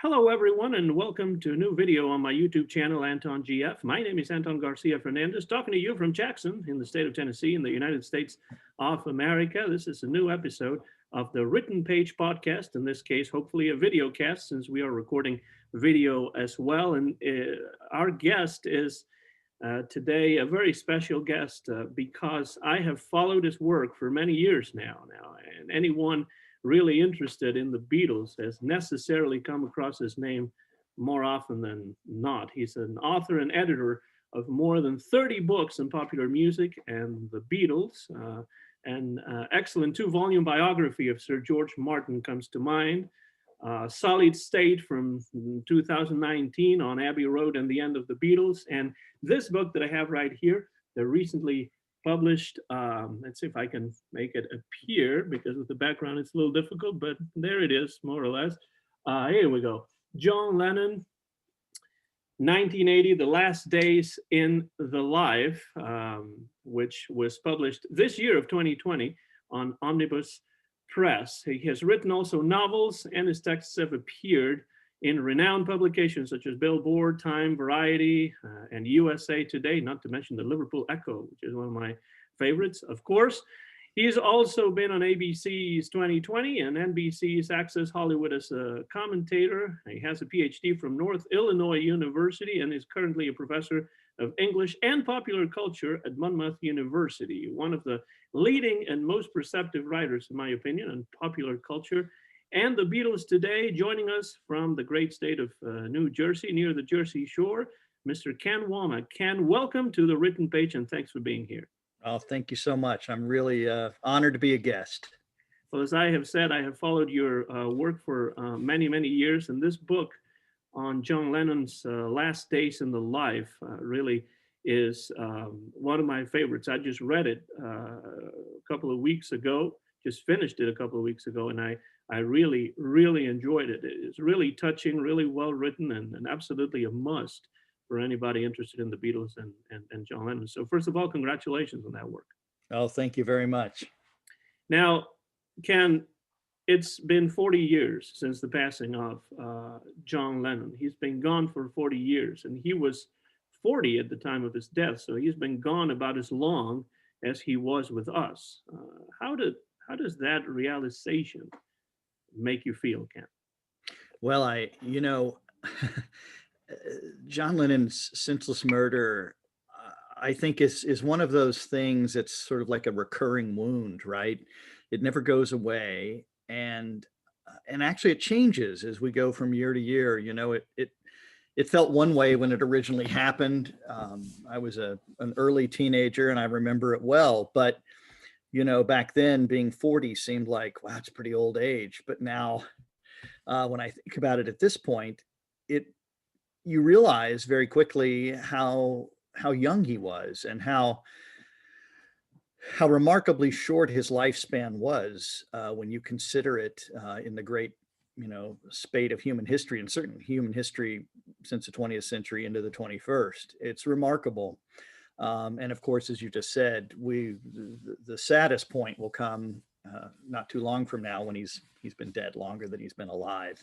Hello, everyone, and welcome to a new video on my YouTube channel, Anton GF. My name is Anton Garcia Fernandez, talking to you from Jackson in the state of Tennessee in the United States of America. This is a new episode of the Written Page podcast, in this case, hopefully a video cast, since we are recording video as well. And our guest is today a very special guest because I have followed his work for many years now. And anyone really interested in the Beatles has necessarily come across his name more often than not. He's an author and editor of more than 30 books on popular music and the Beatles. An excellent two-volume biography of Sir George Martin comes to mind. Solid State from 2019 on Abbey Road and the End of the Beatles. And this book that I have right here, the recently published, let's see if I can make it appear, because with the background it's a little difficult, but there it is, more or less. Here we go. John Lennon, 1980, The Last Days in the Life, which was published this year of 2020 on Omnibus Press. He has written also novels, and his texts have appeared in renowned publications such as Billboard, Time, Variety, and USA Today, not to mention the Liverpool Echo, which is one of my favorites, of course. He's also been on ABC's 2020 and NBC's Access Hollywood as a commentator. He has a PhD from North Illinois University and is currently a professor of English and popular culture at Monmouth University, one of the leading and most perceptive writers, in my opinion, on popular culture and the Beatles today. Joining us from the great state of New Jersey, near the Jersey Shore, Mr. Ken Womack. Ken, welcome to the Written Page, and thanks for being here. Oh, thank you so much. I'm really honored to be a guest. Well, as I have said, I have followed your work for many, many years, and this book on John Lennon's last days in the life really is one of my favorites. I just read it a couple of weeks ago, just finished it a couple of weeks ago, and I really, really enjoyed it. It's really touching, really well written, and absolutely a must for anybody interested in the Beatles and John Lennon. So first of all, congratulations on that work. Oh, thank you very much. Now, Ken, it's been 40 years since the passing of John Lennon. He's been gone for 40 years, and he was 40 at the time of his death. So he's been gone about as long as he was with us. How does that realization make you feel, Ken? Well, John Lennon's senseless murder, I think is one of those things that's sort of like a recurring wound, right? It never goes away, and actually it changes as we go from year to year. You know, it felt one way when it originally happened. I was an early teenager, and I remember it well. But you know, back then, being 40 seemed like, wow, it's a pretty old age. But now, when I think about it at this point, you realize very quickly how young he was, and how remarkably short his lifespan was when you consider it in the great, spate of human history, and certainly human history since the 20th century into the 21st. It's remarkable. And of course, as you just said, the saddest point will come not too long from now, when he's been dead longer than he's been alive.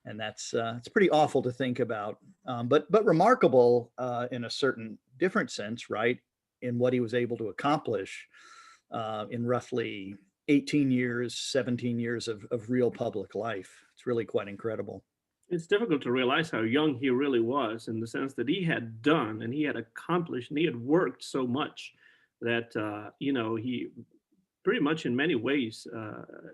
And that's it's pretty awful to think about, but remarkable in a certain different sense, right? In what he was able to accomplish in roughly 18 years, 17 years of real public life. It's really quite incredible. It's difficult to realize how young he really was, in the sense that he had done and he had accomplished and he had worked so much that, he pretty much in many ways,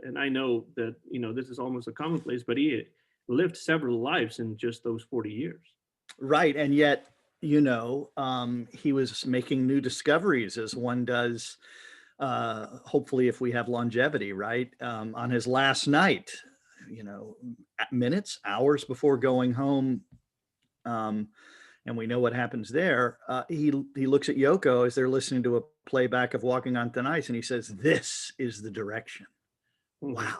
and I know that, this is almost a commonplace, but he lived several lives in just those 40 years. Right. And yet, he was making new discoveries, as one does, hopefully, if we have longevity, right? On his last night, minutes, hours before going home, and we know what happens there. He looks at Yoko as they're listening to a playback of Walking on Thin Ice, and he says, "This is the direction." Mm-hmm. Wow.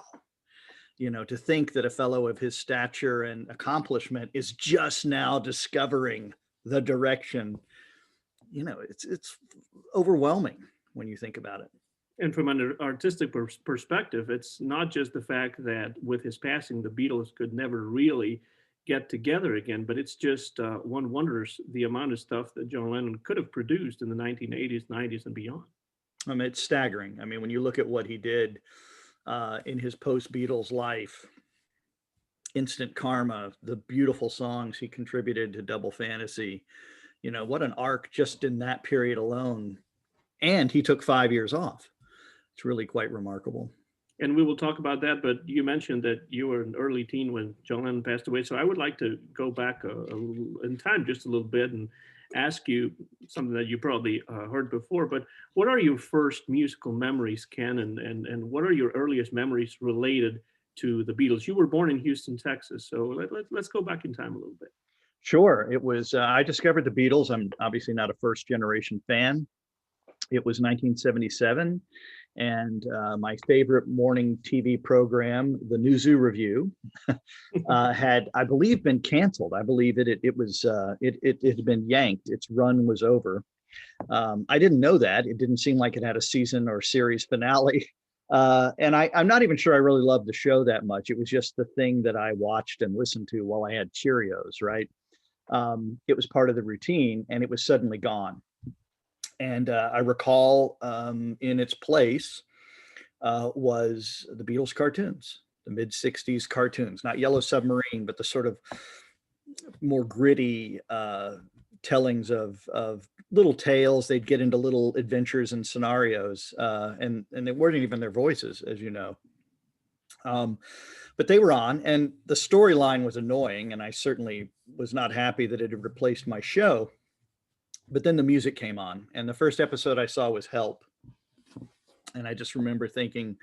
To think that a fellow of his stature and accomplishment is just now discovering the direction, it's overwhelming when you think about it. And from an artistic perspective, it's not just the fact that with his passing, the Beatles could never really get together again. But it's just one wonders the amount of stuff that John Lennon could have produced in the 1980s, 90s, and beyond. I mean, it's staggering. I mean, when you look at what he did in his post-Beatles life, Instant Karma, the beautiful songs he contributed to Double Fantasy, you know, what an arc just in that period alone. And he took 5 years off. It's really quite remarkable. And we will talk about that, but you mentioned that you were an early teen when John Lennon passed away. So I would like to go back in time just a little bit and ask you something that you probably heard before, but what are your first musical memories, Ken, and what are your earliest memories related to the Beatles? You were born in Houston, Texas, so let's go back in time a little bit. Sure. It was, I discovered the Beatles. I'm obviously not a first generation fan. It was 1977. And my favorite morning TV program, the New Zoo Review, had, I believe, been canceled. I believe it had been yanked. Its run was over. I didn't know that. It didn't seem like it had a season or series finale. And I'm not even sure I really loved the show that much. It was just the thing that I watched and listened to while I had Cheerios, right? It was part of the routine, and it was suddenly gone. And I recall in its place was the Beatles cartoons, the mid-'60s cartoons, not Yellow Submarine, but the sort of more gritty tellings of little tales. They'd get into little adventures and scenarios, and they weren't even their voices, as you know. But they were on, and the storyline was annoying, and I certainly was not happy that it had replaced my show. But then the music came on, and the first episode I saw was Help. And I just remember thinking,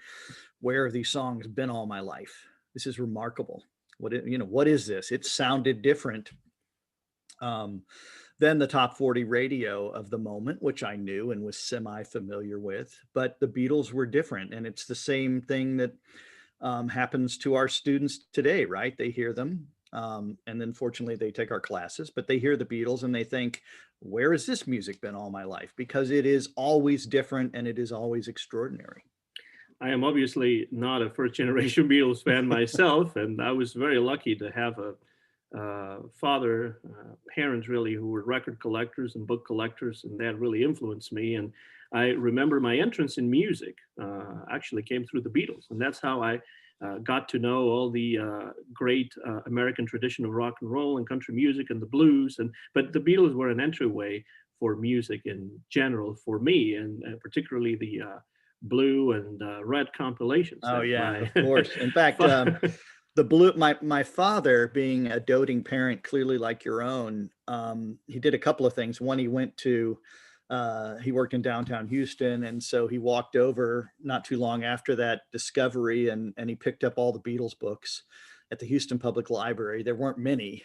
where have these songs been all my life? This is remarkable. What is this? It sounded different than the top 40 radio of the moment, which I knew and was semi-familiar with. But the Beatles were different, and it's the same thing that happens to our students today, right? They hear them. And then fortunately they take our classes, but they hear the Beatles and they think, where has this music been all my life? Because it is always different and it is always extraordinary. I am obviously not a first generation Beatles fan myself, and I was very lucky to have a parents really who were record collectors and book collectors, and that really influenced me. And I remember my entrance in music actually came through the Beatles, and that's how I got to know all the great American tradition of rock and roll and country music and the blues. But the Beatles were an entryway for music in general for me, and particularly the blue and red compilations. Oh yeah, of course. In fact, the blue. My father, being a doting parent, clearly like your own, he did a couple of things. One, he worked in downtown Houston, and so he walked over not too long after that discovery, and he picked up all the Beatles books at the Houston Public Library. There weren't many,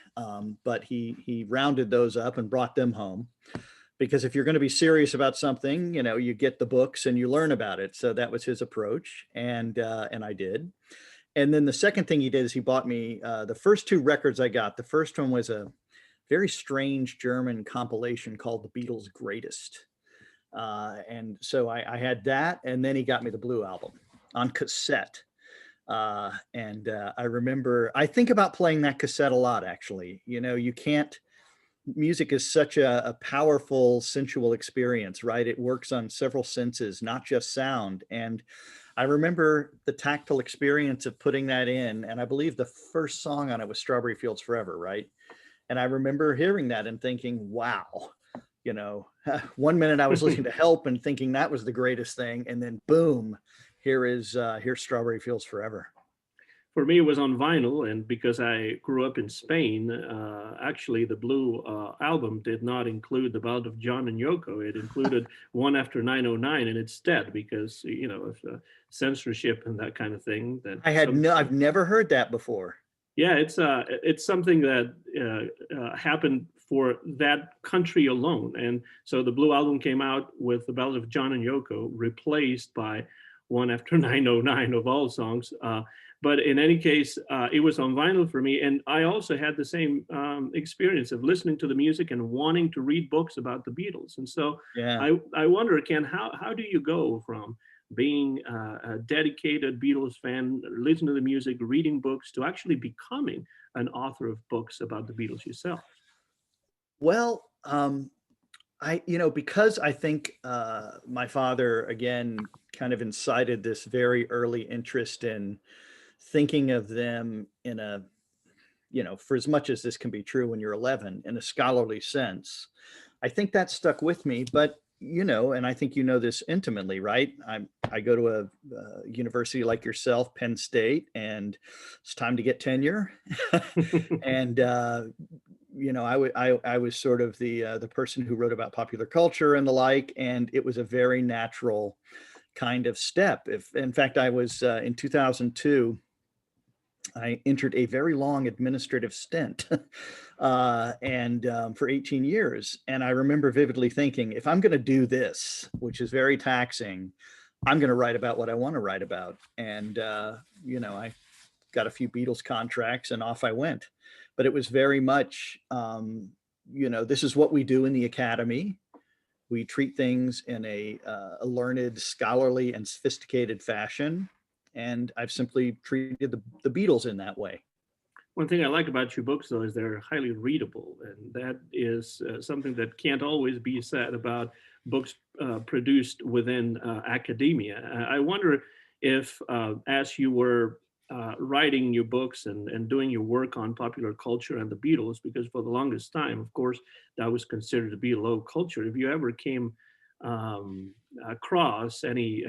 but he rounded those up and brought them home. Because if you're going to be serious about something, you get the books and you learn about it. So that was his approach, and I did. And then the second thing he did is he bought me the first two records I got. The first one was a very strange German compilation called The Beatles' Greatest. And so I had that, and then he got me the Blue Album on cassette. And I remember, I think about playing that cassette a lot, actually. Music is such a powerful, sensual experience, right? It works on several senses, not just sound. And I remember the tactile experience of putting that in. And I believe the first song on it was Strawberry Fields Forever, right? And I remember hearing that and thinking, wow, 1 minute I was listening to Help and thinking that was the greatest thing. And then boom, here's Strawberry Fields Forever. For me, it was on vinyl, and because I grew up in Spain, actually the Blue album did not include the Ballad of John and Yoko. It included One After 909, and instead, because of censorship and that kind of thing. I've never heard that before. Yeah, it's something that happened for that country alone, and so the Blue album came out with the Ballad of John and Yoko, replaced by One After 909 of all songs. But in any case, it was on vinyl for me. And I also had the same experience of listening to the music and wanting to read books about the Beatles. And so yeah. I wonder, Ken, how do you go from being a dedicated Beatles fan, listening to the music, reading books, to actually becoming an author of books about the Beatles yourself? Well, because I think my father, again, kind of incited this very early interest in thinking of them in a, for as much as this can be true when you're 11, in a scholarly sense. I think that stuck with me, but and I think this intimately, right? I go to a university like yourself, Penn State, and it's time to get tenure. And I was sort of the person who wrote about popular culture and the like, and it was a very natural kind of step. If in fact I was in 2002. I entered a very long administrative stint and for 18 years. And I remember vividly thinking, if I'm going to do this, which is very taxing, I'm going to write about what I want to write about. And, I got a few Beatles contracts and off I went. But it was very much, this is what we do in the academy. We treat things in a learned, scholarly, and sophisticated fashion. And I've simply treated the Beatles in that way. One thing I like about your books, though, is they're highly readable. And that is something that can't always be said about books produced within academia. I wonder if, as you were writing your books and doing your work on popular culture and the Beatles, because for the longest time, of course, that was considered to be low culture, if you ever came across any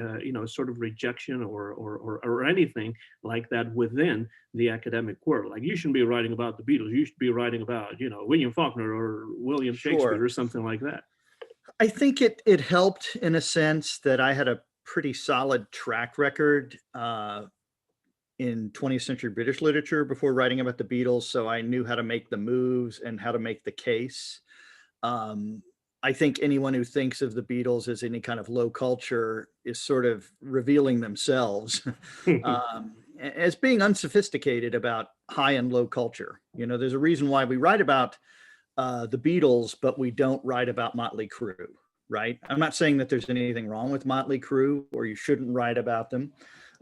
sort of rejection or anything like that within the academic world, like you shouldn't be writing about the Beatles, you should be writing about William Faulkner or William Shakespeare Sure. or something like that. I think it helped in a sense that I had a pretty solid track record in 20th century British literature before writing about the Beatles, so I knew how to make the moves and how to make the case. I think anyone who thinks of the Beatles as any kind of low culture is sort of revealing themselves as being unsophisticated about high and low culture. There's a reason why we write about the Beatles, but we don't write about Motley Crue, right? I'm not saying that there's anything wrong with Motley Crue or you shouldn't write about them.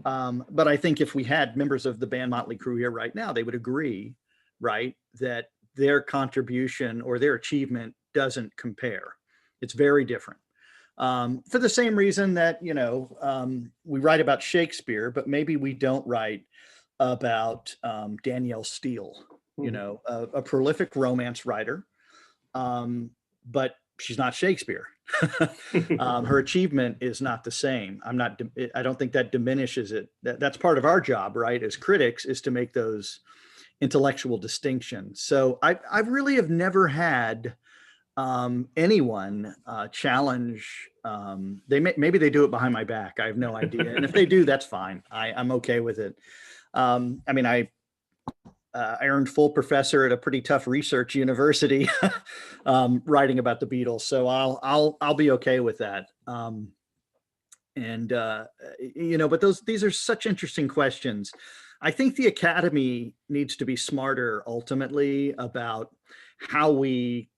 But I think if we had members of the band Motley Crue here right now, they would agree, right, that their contribution or their achievement doesn't compare. It's very different. For the same reason that, we write about Shakespeare, but maybe we don't write about Danielle Steele, a prolific romance writer, but she's not Shakespeare. Her achievement is not the same. I don't think that diminishes it. That's part of our job, right, as critics, is to make those intellectual distinctions. So I really have never had anyone challenge. Maybe they do it behind my back. I have no idea. And if they do, that's fine. I'm okay with it. I earned full professor at a pretty tough research university, writing about the Beatles. So I'll be okay with that. But these are such interesting questions. I think the Academy needs to be smarter ultimately about how we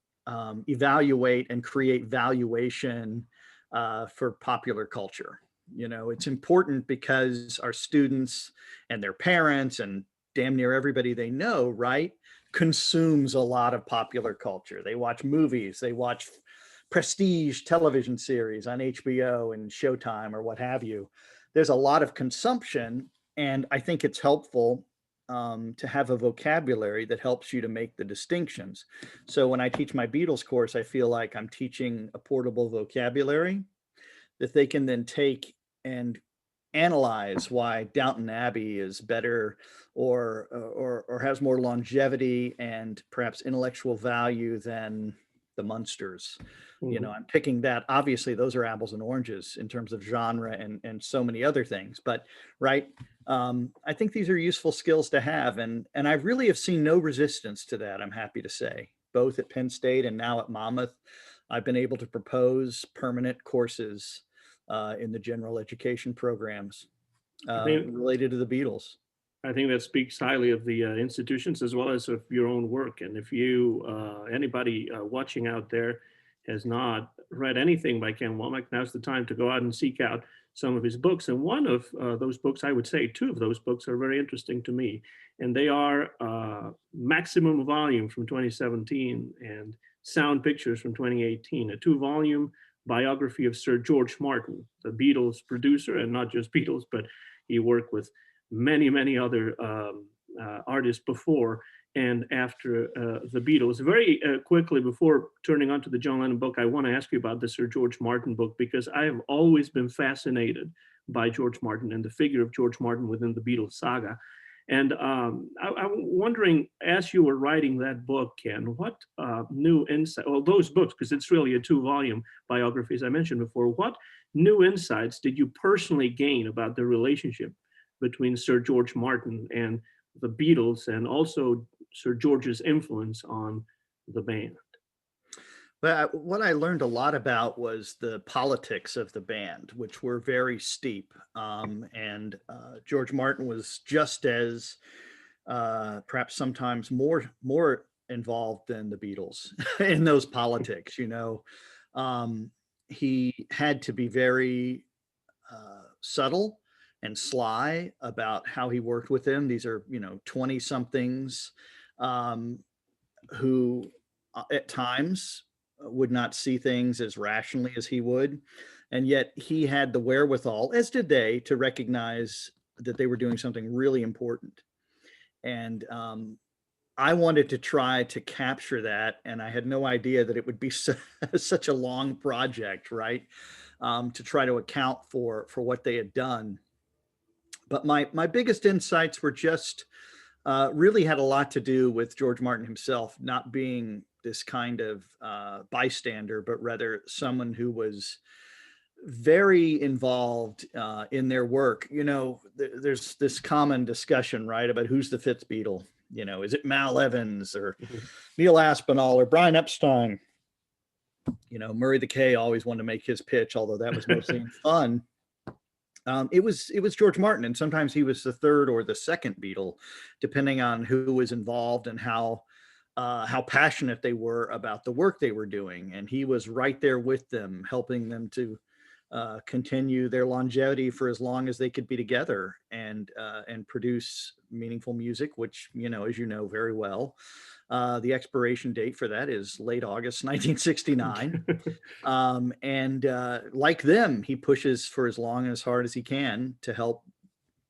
evaluate and create valuation for popular culture. It's important because our students and their parents and damn near everybody they know, right, consumes a lot of popular culture. They watch movies, they watch prestige television series on HBO and Showtime or what have you. There's a lot of consumption, and I think it's helpful to have a vocabulary that helps you to make the distinctions. So when I teach my Beatles course, I feel like I'm teaching a portable vocabulary that they can then take and analyze why Downton Abbey is better or has more longevity and perhaps intellectual value than the Munsters. Mhm. I'm picking that. Obviously, those are apples and oranges in terms of genre and so many other things. But right, I think these are useful skills to have, and I really have seen no resistance to that. I'm happy to say, both at Penn State and now at Monmouth, I've been able to propose permanent courses in the general education programs I think related to the Beatles. I think that speaks highly of the institutions as well as of your own work. And if you, anybody watching out there, has not read anything by Ken Womack, now's the time to go out and seek out some of his books. And one of those books, I would say two of those books are very interesting to me. And they are Maximum Volume from 2017 and Sound Pictures from 2018, a 2-volume biography of Sir George Martin, the Beatles producer, and not just Beatles, but he worked with many, many other artists before and after the Beatles. Very quickly, before turning on to the John Lennon book, I want to ask you about the Sir George Martin book, because I have always been fascinated by George Martin and the figure of George Martin within the Beatles saga. And I'm wondering, as you were writing that book, Ken, what new insight, well, those books, because it's really a 2-volume biography, as I mentioned before, what new insights did you personally gain about the relationship between Sir George Martin and the Beatles, and also Sir George's influence on the band? But what I learned a lot about was the politics of the band, which were very steep. And George Martin was just as perhaps sometimes more involved than the Beatles in those politics. He had to be very subtle and sly about how he worked with them. These are 20 somethings who at times would not see things as rationally as he would. And yet he had the wherewithal, as did they, to recognize that they were doing something really important. And I wanted to try to capture that. And I had no idea that it would be such a long project, right? To try to account for what they had done. But my biggest insights were just really had a lot to do with George Martin himself not being this kind of bystander, but rather someone who was very involved in their work. There's this common discussion, right, about who's the fifth Beatle. Is it Mal Evans or Neil Aspinall or Brian Epstein? Murray the K always wanted to make his pitch, although that was mostly in fun. It was George Martin, and sometimes he was the third or the second Beatle, depending on who was involved and how passionate they were about the work they were doing. And he was right there with them, helping them to continue their longevity for as long as they could be together and produce meaningful music, which, as you know very well, the expiration date for that is late August 1969. And like them, he pushes for as long and as hard as he can to help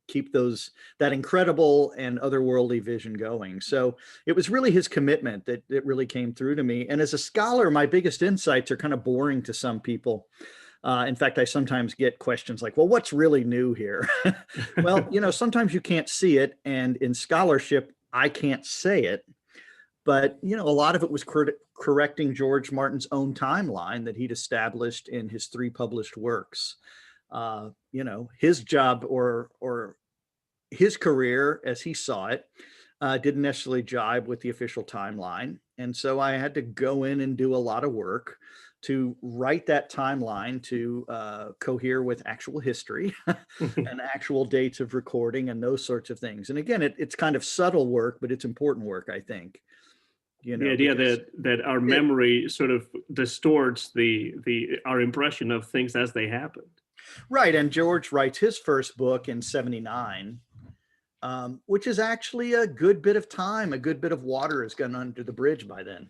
keep that incredible and otherworldly vision going. So it was really his commitment that really came through to me. And as a scholar, my biggest insights are kind of boring to some people. In fact, I sometimes get questions like, well, what's really new here? Well, sometimes you can't see it. And in scholarship, I can't say it. But, a lot of it was correcting George Martin's own timeline that he'd established in his 3 published works. His job or his career, as he saw it, didn't necessarily jibe with the official timeline. And so I had to go in and do a lot of work to write that timeline to cohere with actual history and actual dates of recording and those sorts of things. And again, it's kind of subtle work, but it's important work, I think. The idea that our memory sort of distorts our impression of things as they happened. Right. And George writes his first book in 1979, which is actually a good bit of time, a good bit of water has gone under the bridge by then.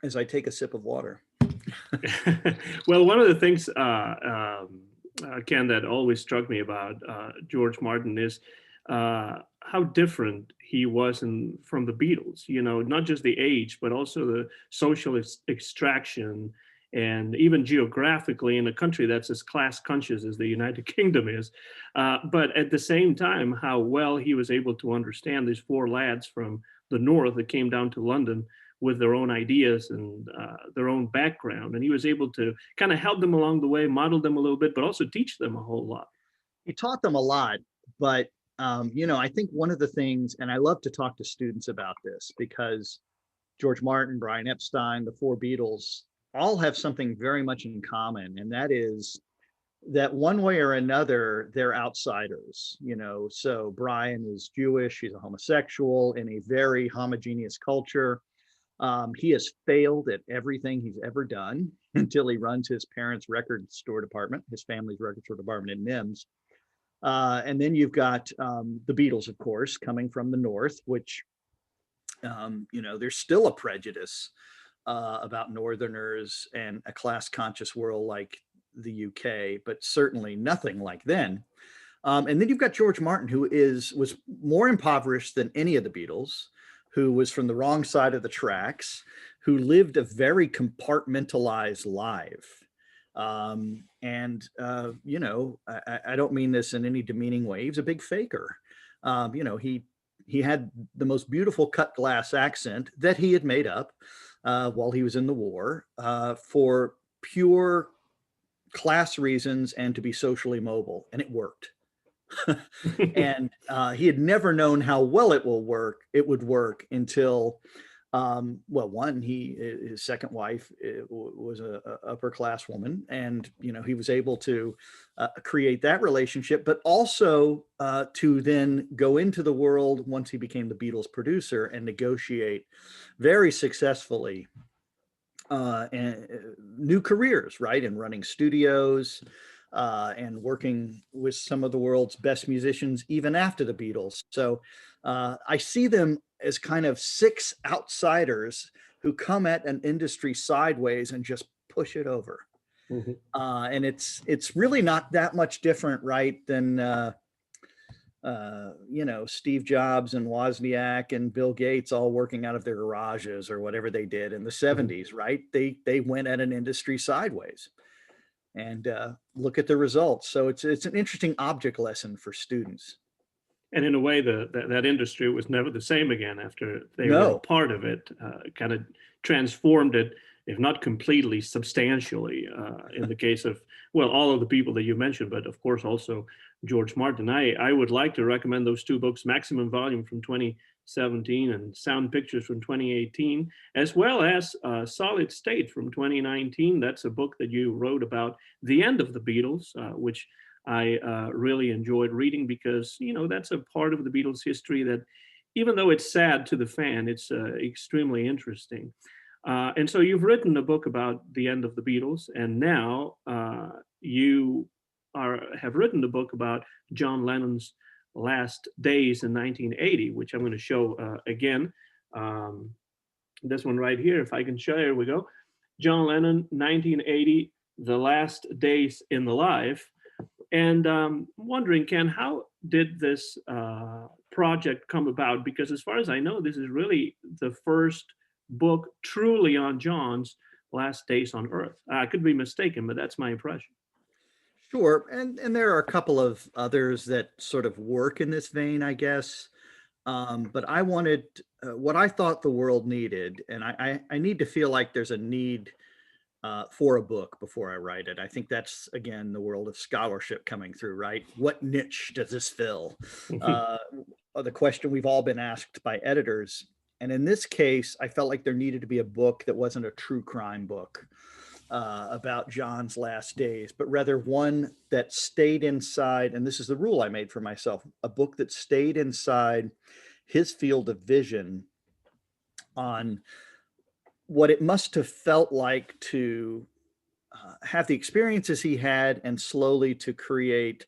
As I take a sip of water. Well, one of the things, Ken, that always struck me about George Martin is how different he was from the Beatles, not just the age, but also the social extraction, and even geographically in a country that's as class conscious as the United Kingdom is. But at the same time, how well he was able to understand these 4 lads from the north that came down to London with their own ideas and their own background. And he was able to kind of help them along the way, model them a little bit, but also teach them a whole lot. He taught them a lot, but I think one of the things, and I love to talk to students about this, because George Martin, Brian Epstein, the 4 Beatles all have something very much in common. And that is that one way or another, they're outsiders, so Brian is Jewish, he's a homosexual in a very homogeneous culture. He has failed at everything he's ever done. until he runs his parents' record store department, his family's record store department in Mims. And then you've got the Beatles, of course, coming from the North, which, there's still a prejudice about Northerners and a class conscious world like the UK, but certainly nothing like then. And then you've got George Martin, who was more impoverished than any of the Beatles, who was from the wrong side of the tracks, who lived a very compartmentalized life. I don't mean this in any demeaning way. He was a big faker. He had the most beautiful cut glass accent that he had made up while he was in the war for pure class reasons and to be socially mobile, and it worked. And he had never known how well it would work until his second wife was a upper class woman, and he was able to create that relationship, but also to then go into the world once he became the Beatles producer and negotiate very successfully new careers, right, in running studios and working with some of the world's best musicians even after the Beatles. So I see them as kind of six outsiders who come at an industry sideways and just push it over. Mm-hmm. And it's really not that much different, right, than Steve Jobs and Wozniak and Bill Gates all working out of their garages or whatever they did in the 70s, right? They went at an industry sideways. And look at the results. So it's an interesting object lesson for students. And in a way, that industry was never the same again after they were a part of it. Kind of transformed it, if not completely, substantially. In the case of, all of the people that you mentioned, but of course also George Martin. I would like to recommend those two books, Maximum Volume from 2017 and Sound Pictures from 2018, as well as Solid State from 2019. That's a book that you wrote about the end of the Beatles, which I really enjoyed reading because, that's a part of the Beatles history that, even though it's sad to the fan, it's extremely interesting. And so you've written a book about the end of the Beatles, and now you have written a book about John Lennon's last days in 1980, which I'm going to show again. This one right here, if I can show, here we go. John Lennon, 1980, The Last Days in the Life. And wondering, Ken, how did this project come about? Because as far as I know, this is really the first book truly on John's last days on Earth. I could be mistaken, but that's my impression. Sure. And there are a couple of others that sort of work in this vein, I guess. But I wanted what I thought the world needed, and I need to feel like there's a need for a book before I write it. I think that's, again, the world of scholarship coming through, right? What niche does this fill? The question we've all been asked by editors. And in this case, I felt like there needed to be a book that wasn't a true crime book about John's last days, but rather one that stayed inside, and this is the rule I made for myself, a book that stayed inside his field of vision on what it must have felt like to have the experiences he had and slowly to create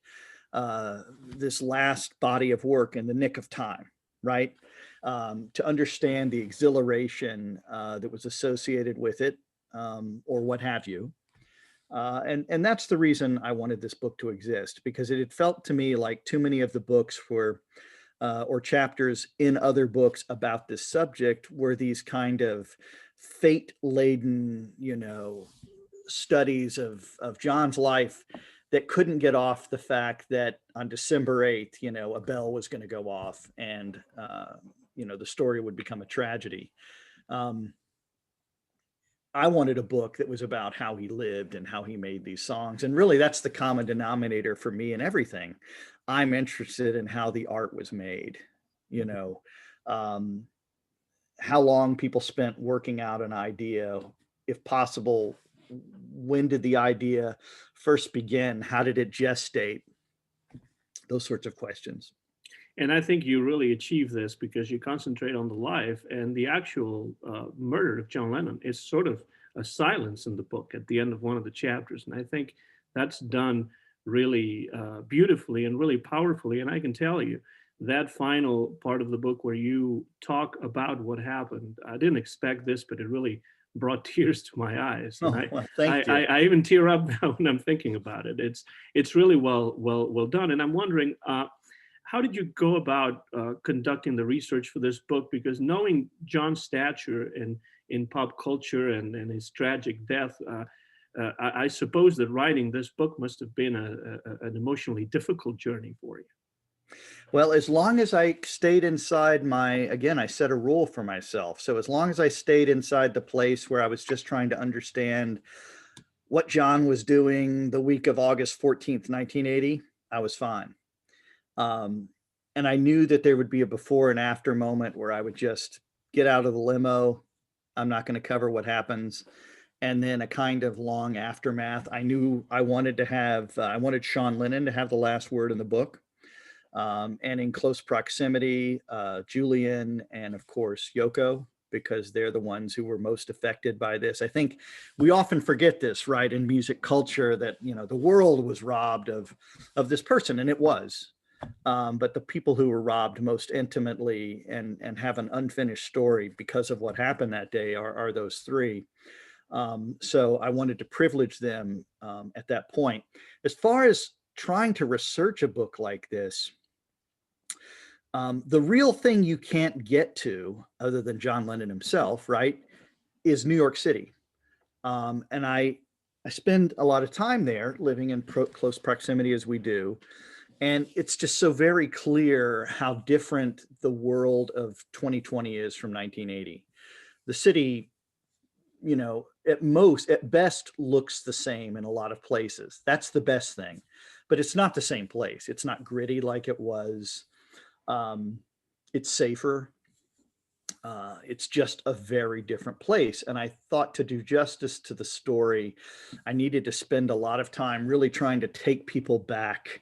this last body of work in the nick of time, right? To understand the exhilaration that was associated with it, or what have you. And that's the reason I wanted this book to exist, because it had felt to me like too many of the books were, or chapters in other books about this subject, were these kind of fate-laden, studies of John's life that couldn't get off the fact that on December 8th, a bell was going to go off and, the story would become a tragedy. I wanted a book that was about how he lived and how he made these songs. And really, that's the common denominator for me in everything. I'm interested in how the art was made, how long people spent working out an idea, if possible, when did the idea first begin? How did it gestate? Those sorts of questions. And I think you really achieve this because you concentrate on the life, and the actual murder of John Lennon is sort of a silence in the book at the end of one of the chapters. And I think that's done really beautifully and really powerfully. And I can tell you that final part of the book where you talk about what happened, I didn't expect this, but it really brought tears to my eyes. And Oh, well, thank you. I even tear up now when I'm thinking about it. It's really well done. And I'm wondering, how did you go about conducting the research for this book? Because knowing John's stature in pop culture and his tragic death, I suppose that writing this book must have been an emotionally difficult journey for you. Well, as long as I stayed inside again, I set a rule for myself. So as long as I stayed inside the place where I was just trying to understand what John was doing the week of August 14th, 1980, I was fine. And I knew that there would be a before and after moment where I would just get out of the limo. I'm not going to cover what happens. And then a kind of long aftermath. I knew I wanted Sean Lennon to have the last word in the book. And in close proximity, Julian and of course, Yoko, because they're the ones who were most affected by this. I think we often forget this, right, in music culture, that, the world was robbed of this person, and it was. But the people who were robbed most intimately and have an unfinished story because of what happened that day are those three. So I wanted to privilege them at that point. As far as trying to research a book like this, the real thing you can't get to, other than John Lennon himself, right, is New York City. And I spend a lot of time there, living in close proximity as we do. And it's just so very clear how different the world of 2020 is from 1980. The city, at best looks the same in a lot of places. That's the best thing, but it's not the same place. It's not gritty like it was. It's safer. It's just a very different place. And I thought, to do justice to the story, I needed to spend a lot of time really trying to take people back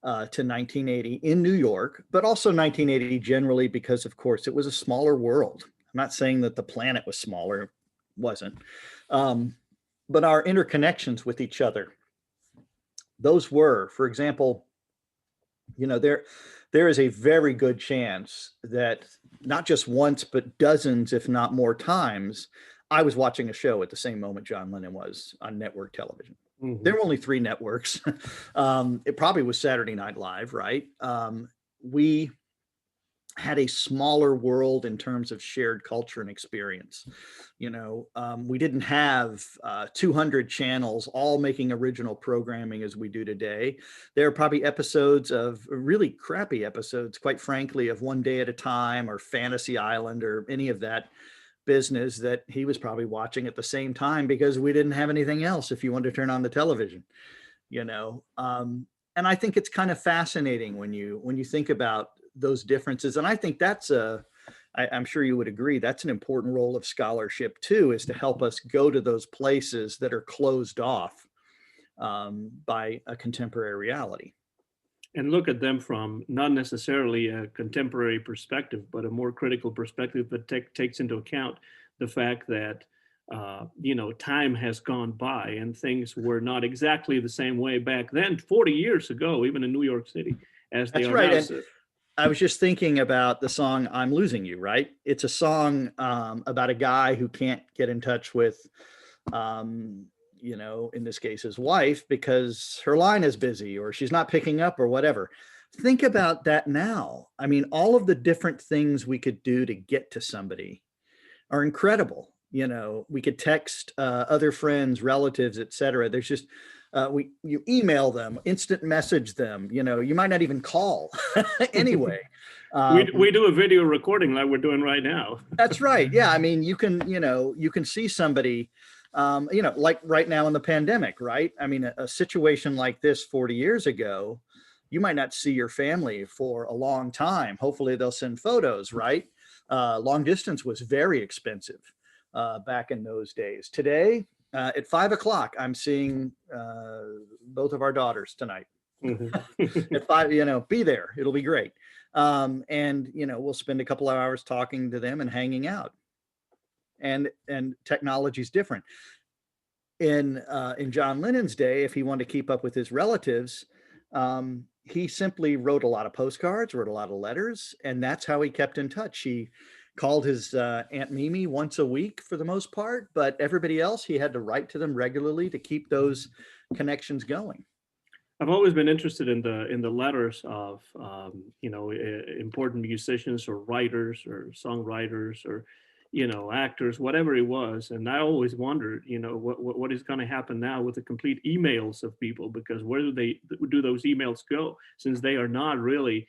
to 1980 in New York, but also 1980 generally, because of course it was a smaller world. I'm not saying that the planet was smaller, it wasn't. But our interconnections with each other, those were, for example, there is a very good chance that not just once, but dozens, if not more times, I was watching a show at the same moment John Lennon was on network television. Mm-hmm. There were only 3 networks. It probably was Saturday Night Live, right? We had a smaller world in terms of shared culture and experience. We didn't have 200 channels all making original programming as we do today. There are probably episodes of really crappy episodes, quite frankly, of One Day at a Time or Fantasy Island or any of that business that he was probably watching at the same time, because we didn't have anything else if you wanted to turn on the television, and I think it's kind of fascinating when you think about those differences. And I think I'm sure you would agree, that's an important role of scholarship too, is to help us go to those places that are closed off by a contemporary reality. And look at them from not necessarily a contemporary perspective, but a more critical perspective that takes into account the fact that, time has gone by and things were not exactly the same way back then, 40 years ago, even in New York City, as they are right. now. And I was just thinking about the song "I'm Losing You," right? It's a song about a guy who can't get in touch with, in this case, his wife, because her line is busy or she's not picking up or whatever. Think about that now. I mean, all of the different things we could do to get to somebody are incredible. We could text other friends, relatives, etc. There's just you email them, instant message them. You might not even call anyway. We do a video recording like we're doing right now. That's right. Yeah, I mean, you can see somebody. Like right now in the pandemic, right? I mean, a situation like this 40 years ago, you might not see your family for a long time. Hopefully they'll send photos, right? Long distance was very expensive back in those days. Today, at 5 o'clock, I'm seeing both of our daughters tonight. Mm-hmm. At 5, be there. It'll be great. And we'll spend a couple of hours talking to them and hanging out. And technology is different. In John Lennon's day, if he wanted to keep up with his relatives, he simply wrote a lot of postcards, wrote a lot of letters, and that's how he kept in touch. He called his Aunt Mimi once a week for the most part, but everybody else, he had to write to them regularly to keep those connections going. I've always been interested in the letters of important musicians or writers or songwriters or actors, whatever it was. And I always wondered, what is going to happen now with the complete emails of people, because where do those emails go, since they are not really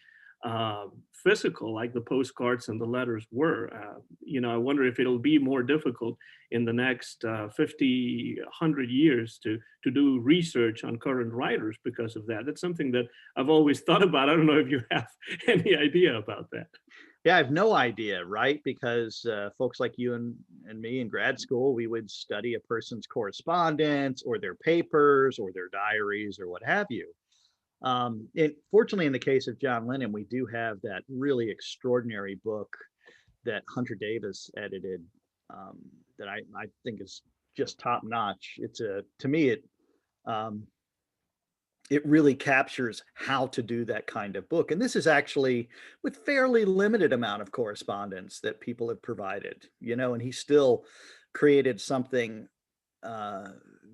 physical like the postcards and the letters were. I wonder if it'll be more difficult in the next 50, 100 years to do research on current writers because of that. That's something that I've always thought about. I don't know if you have any idea about that. Yeah, I have no idea, right? Because folks like you and me in grad school, we would study a person's correspondence or their papers or their diaries or what have you. Fortunately, in the case of John Lennon, we do have that really extraordinary book that Hunter Davis edited, that I think is just top notch. To me, it really captures how to do that kind of book. And this is actually with fairly limited amount of correspondence that people have provided, and he still created something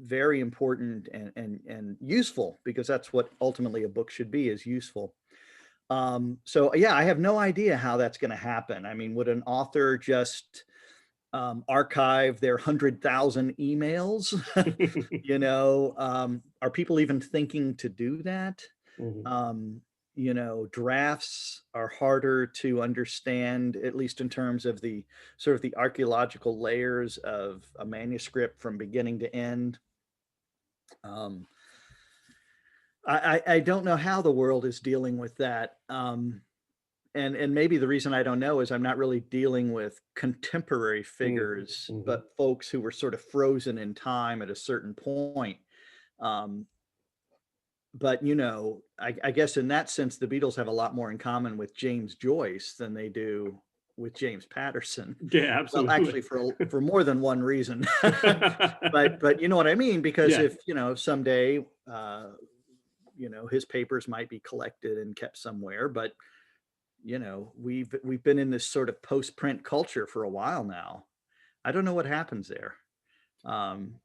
very important and useful, because that's what ultimately a book should be, is useful. So yeah, I have no idea how that's going to happen. I mean, would an author just archive their 100,000 emails? Are people even thinking to do that? Mhm. Drafts are harder to understand, at least in terms of the sort of the archaeological layers of a manuscript from beginning to end. I don't know how the world is dealing with that. And maybe the reason I don't know is I'm not really dealing with contemporary Mhm. figures, Mhm. but folks who were sort of frozen in time at a certain point. Um, but I guess in that sense, the Beatles have a lot more in common with James Joyce than they do with James Patterson. Yeah, Well, absolutely. actually, for more than one reason. But you know what I mean, because Yeah. if someday his papers might be collected and kept somewhere, but we've been in this sort of post-print culture for a while now. I don't know what happens there. Um,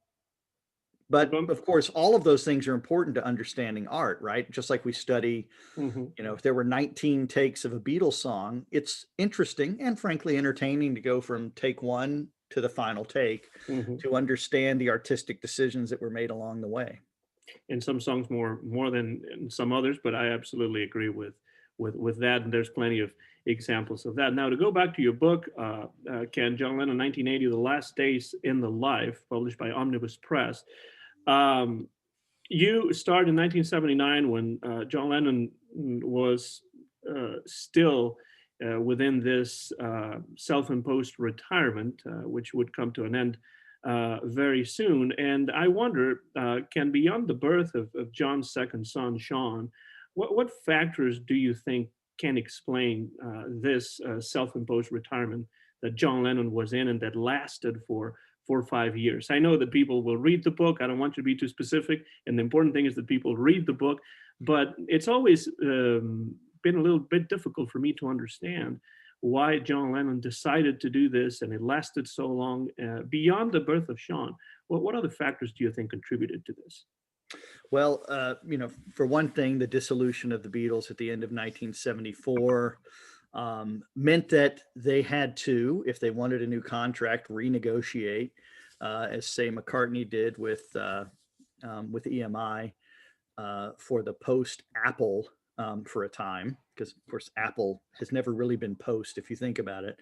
Well, but of course, all of those things are important to understanding art, right? Just like we study, mhm. if there were 19 takes of a Beatles song, it's interesting and frankly entertaining to go from take one to the final take Mhm. to understand the artistic decisions that were made along the way. In some songs more than in some others, but I absolutely agree with that, and there's plenty of examples of that. Now, to go back to your book, Ken, John Lennon, 1980, The Last Days in the Life, published by Omnibus Press. Um, you started in 1979 when John Lennon was still within this self-imposed retirement, which would come to an end very soon. And I wonder, can beyond the birth of John's second son, Sean, what factors do you think can explain this self-imposed retirement that John Lennon was in and that lasted for 4 or 5 years? I know that people will read the book. I don't want you to be too specific. And the important thing is that people read the book. But it's always been a little bit difficult for me to understand why John Lennon decided to do this and it lasted so long beyond the birth of Sean. What other factors do you think contributed to this? Well, for one thing, the dissolution of the Beatles at the end of 1974 meant that they had to, if they wanted a new contract, renegotiate, as say McCartney did with EMI for the post Apple for a time, because of course Apple has never really been post if you think about it.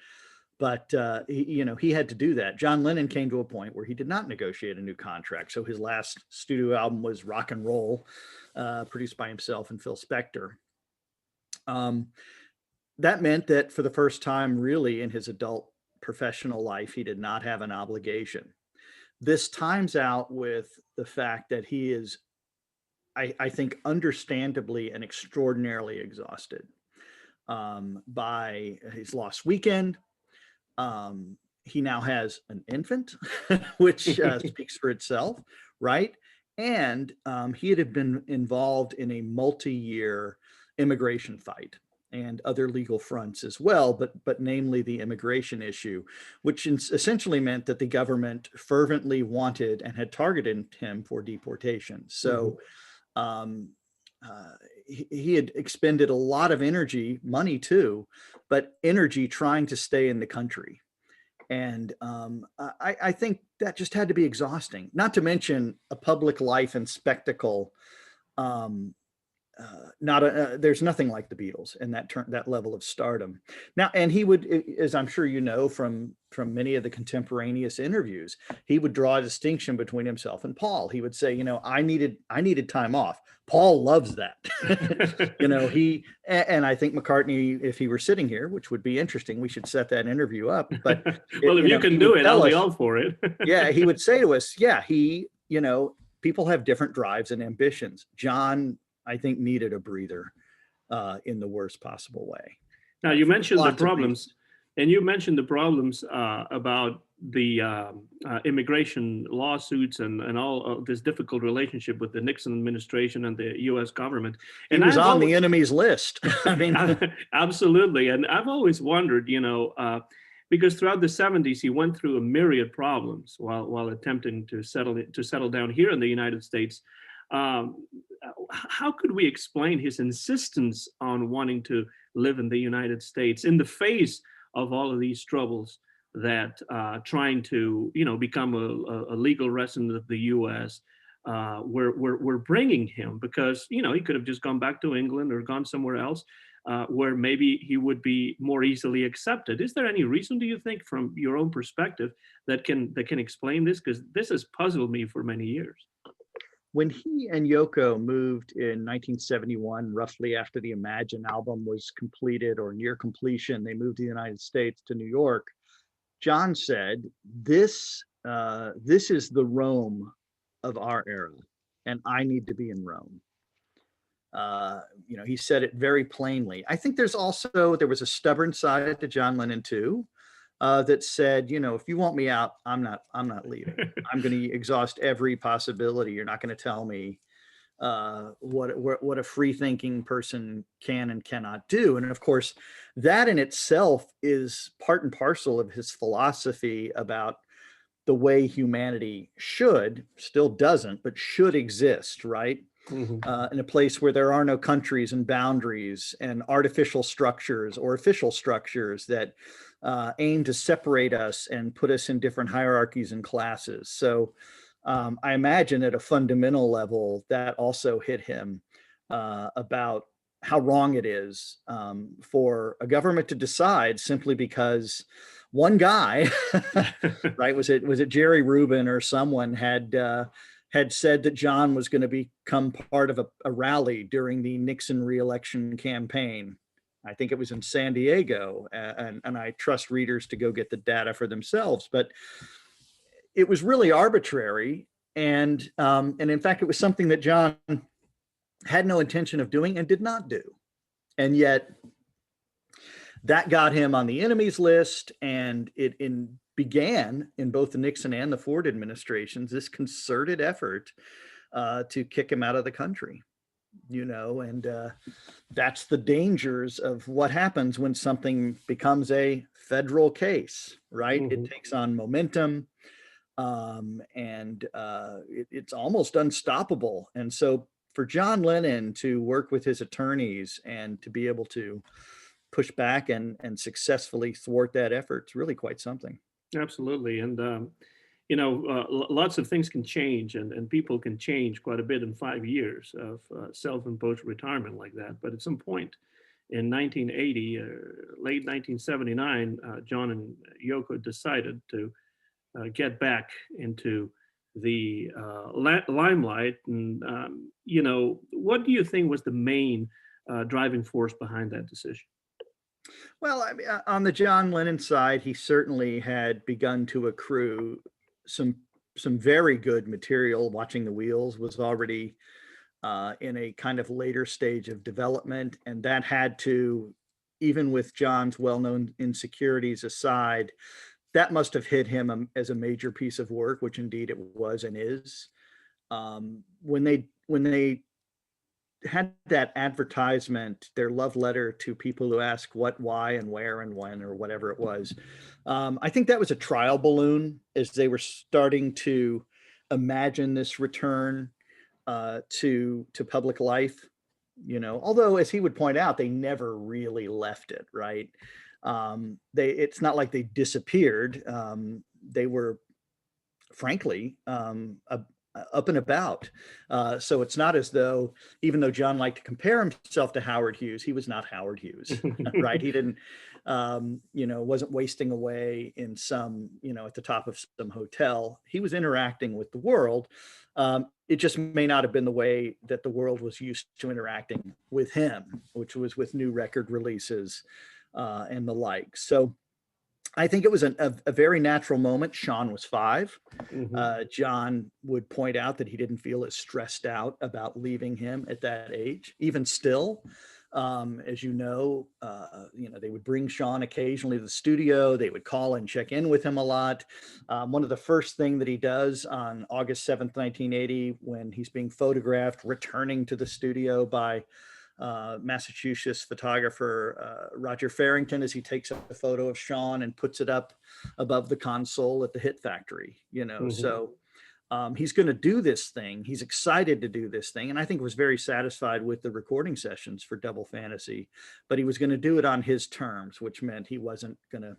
But he had to do that. John Lennon came to a point where he did not negotiate a new contract. So his last studio album was Rock and Roll, produced by himself and Phil Spector. That meant that for the first time, really, in his adult professional life, he did not have an obligation. This times out with the fact that he is, I think, understandably and extraordinarily exhausted by his lost weekend. he now has an infant, which speaks for itself, right? And he had been involved in a multi-year immigration fight and other legal fronts as well, but namely the immigration issue, which essentially meant that the government fervently wanted and had targeted him for deportation. So he had expended a lot of energy, money too, but energy trying to stay in the country. And I think that just had to be exhausting, not to mention a public life and spectacle. There's nothing like the Beatles and that level of stardom. Now, and he would, as I'm sure you know from many of the contemporaneous interviews, he would draw a distinction between himself and Paul. He would say, you know, I needed time off. Paul loves that. You know, and I think McCartney, if he were sitting here, which would be interesting, we should set that interview up. But well, if you can do it, I'll be all for it. Yeah, he would say to us, yeah, you know, people have different drives and ambitions. John, I think, needed a breather in the worst possible way. Now, you mentioned the problems, and you mentioned the problems about the immigration lawsuits and all of this difficult relationship with the Nixon administration and the U.S. government. And he was on the enemy's list. I mean, absolutely. And I've always wondered, you know, because throughout the 70s, he went through a myriad problems while attempting to settle down here in the United States. How could we explain his insistence on wanting to live in the United States in the face of all of these troubles that trying to, you know, become a legal resident of the U.S. We're bringing him? Because, you know, he could have just gone back to England or gone somewhere else where maybe he would be more easily accepted. Is there any reason, do you think, from your own perspective, that can explain this? Because this has puzzled me for many years. When he and Yoko moved in 1971, roughly after the Imagine album was completed or near completion, they moved to the United States, to New York. John said, this is the Rome of our era, and I need to be in Rome. You know, he said it very plainly. I think there was a stubborn side to John Lennon too, that said, you know, if you want me out, I'm not leaving. I'm going to exhaust every possibility. You're not going to tell me what a free thinking person can and cannot do. And of course, that in itself is part and parcel of his philosophy about the way humanity still doesn't, but should exist, right? Mm-hmm. In a place where there are no countries and boundaries and artificial structures or official structures that aim to separate us and put us in different hierarchies and classes. So I imagine at a fundamental level that also hit him about how wrong it is for a government to decide simply because one guy, right? Was it Jerry Rubin or someone had said that John was going to become part of a rally during the Nixon re-election campaign. I think it was in San Diego, and I trust readers to go get the data for themselves. But it was really arbitrary, and in fact, it was something that John had no intention of doing and did not do, and yet that got him on the enemies list, and it began in both the Nixon and the Ford administrations this concerted effort to kick him out of the country. You know, and that's the dangers of what happens when something becomes a federal case, right? Mm-hmm. It takes on momentum, and it's almost unstoppable. And so for John Lennon to work with his attorneys and to be able to push back and successfully thwart that effort, it's really quite something. Absolutely. And you know, lots of things can change, and people can change quite a bit in 5 years of self-imposed retirement like that. But at some point in 1980, late 1979, John and Yoko decided to get back into the limelight. And, you know, what do you think was the main driving force behind that decision? Well, I mean, on the John Lennon side, he certainly had begun to accrue some very good material. Watching the Wheels was already in a kind of later stage of development, and that had to, even with John's well-known insecurities aside, that must have hit him as a major piece of work, which indeed it was and is. When they had that advertisement, their love letter to people who ask what, why, and where, and when, or whatever it was, I think that was a trial balloon as they were starting to imagine this return to public life. Although, as he would point out, they never really left it, right? It's not like they disappeared. They were, frankly, up and about. So it's not as though, even though John liked to compare himself to Howard Hughes, he was not Howard Hughes, right? He didn't, wasn't wasting away in some, at the top of some hotel. He was interacting with the world. It just may not have been the way that the world was used to interacting with him, which was with new record releases and the like. So I think it was a very natural moment. Sean was 5. John would point out that he didn't feel as stressed out about leaving him at that age. Even still, as they would bring Sean occasionally to the studio. They would call and check in with him a lot. One of the first thing that he does on August 7th, 1980, when he's being photographed returning to the studio by Massachusetts photographer Roger Farrington, as he takes a photo of Sean and puts it up above the console at the Hit Factory, So he's going to do this thing. He's excited to do this thing. And I think was very satisfied with the recording sessions for Double Fantasy, but he was going to do it on his terms, which meant he wasn't going to,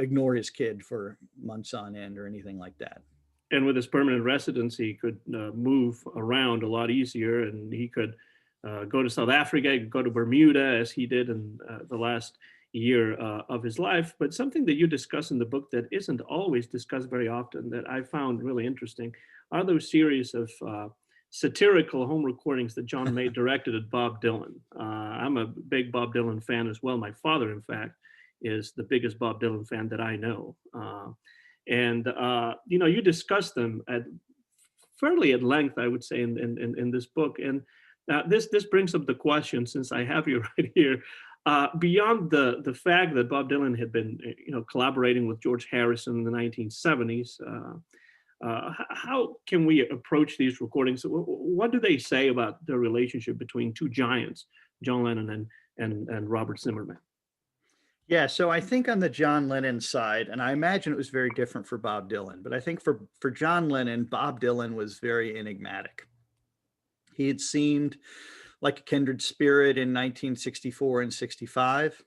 ignore his kid for months on end or anything like that. And with his permanent residency, he could move around a lot easier, and he could go to South Africa, go to Bermuda, as he did in the last year of his life. But something that you discuss in the book that isn't always discussed very often, that I found really interesting, are those series of satirical home recordings that John May directed at Bob Dylan. I'm a big Bob Dylan fan as well. My father, in fact, is the biggest Bob Dylan fan that I know. You discuss them fairly at length, I would say, in this book. And this brings up the question, since I have you right here, beyond the fact that Bob Dylan had been, collaborating with George Harrison in the 1970s, how can we approach these recordings? What do they say about the relationship between two giants, John Lennon and Robert Zimmerman? Yeah, so I think on the John Lennon side, and I imagine it was very different for Bob Dylan, but I think for John Lennon, Bob Dylan was very enigmatic. He had seemed like a kindred spirit in 1964 and 65,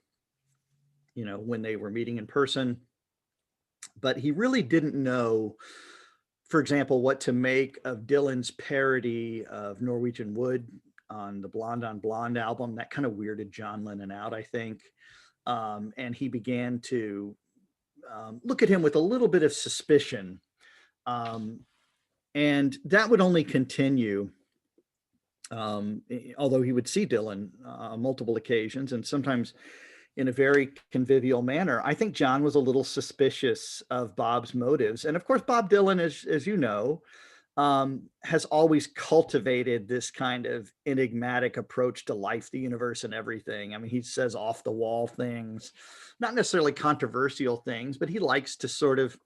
when they were meeting in person. But he really didn't know, for example, what to make of Dylan's parody of Norwegian Wood on the Blonde on Blonde album. That kind of weirded John Lennon out, I think. And he began to look at him with a little bit of suspicion. And that would only continue. Although he would see Dylan on multiple occasions, and sometimes in a very convivial manner. I think John was a little suspicious of Bob's motives. And of course, Bob Dylan, as you know, has always cultivated this kind of enigmatic approach to life, the universe, and everything. I mean, he says off the wall things, not necessarily controversial things, but he likes to sort of,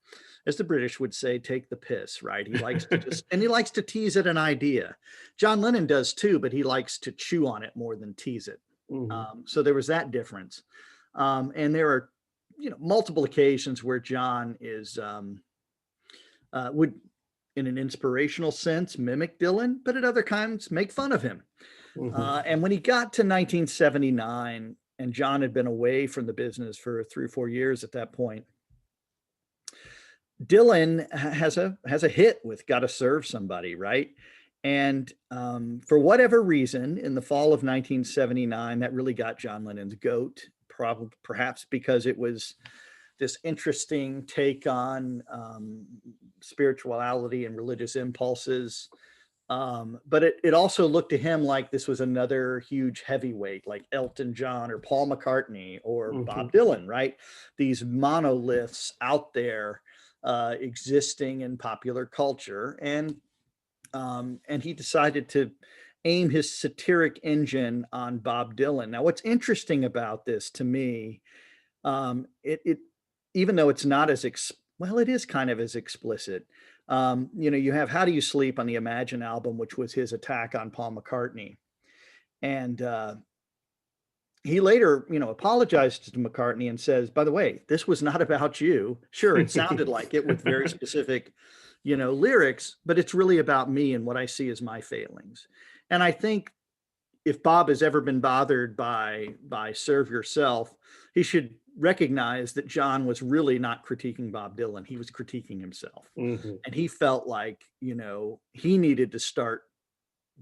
as the British would say, take the piss, right? He likes to and he likes to tease at an idea. John Lennon does too, but he likes to chew on it more than tease it. Mm-hmm. So there was that difference. And there are, multiple occasions where John is, would, in an inspirational sense, mimic Dylan, but at other times make fun of him. Mm-hmm. And when he got to 1979, and John had been away from the business for 3 or 4 years at that point, Dylan has a hit with "Gotta Serve Somebody," right? And for whatever reason, in the fall of 1979, that really got John Lennon's goat, perhaps because it was this interesting take on spirituality and religious impulses. But it also looked to him like this was another huge heavyweight, like Elton John or Paul McCartney or mm-hmm. Bob Dylan, right? These monoliths out there existing in popular culture. And he decided to aim his satiric engine on Bob Dylan. Now, what's interesting about this to me, even though it's not as well, it is kind of as explicit. You have "How Do You Sleep" on the Imagine album, which was his attack on Paul McCartney, and he later, apologized to McCartney and says, "By the way, this was not about you. Sure, it sounded like it with very specific, lyrics, but it's really about me and what I see as my failings." And I think if Bob has ever been bothered by "Serve Yourself," he should recognize that John was really not critiquing Bob Dylan. He was critiquing himself. Mhm. And he felt like, he needed to start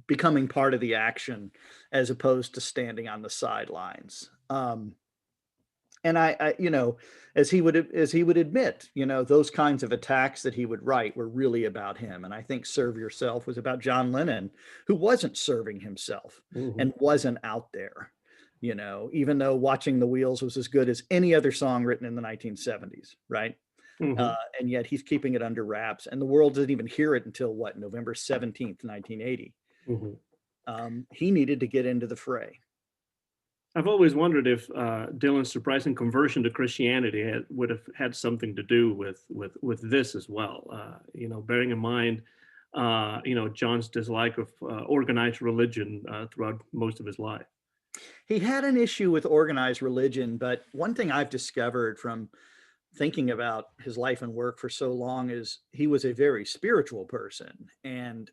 becoming part of the action as opposed to standing on the sidelines. And as he would admit, those kinds of attacks that he would write were really about him. And I think "Serve Yourself" was about John Lennon, who wasn't serving himself Mhm. and wasn't out there, even though "Watching the Wheels" was as good as any other song written in the 1970s, right? Mhm. And yet he's keeping it under wraps, and the world didn't even hear it until what, November 17th, 1980. Mhm. He needed to get into the fray. I've always wondered if Dylan's surprising conversion to Christianity would have had something to do with this as well. Bearing in mind, John's dislike of organized religion throughout most of his life. He had an issue with organized religion, but one thing I've discovered from thinking about his life and work for so long is he was a very spiritual person. And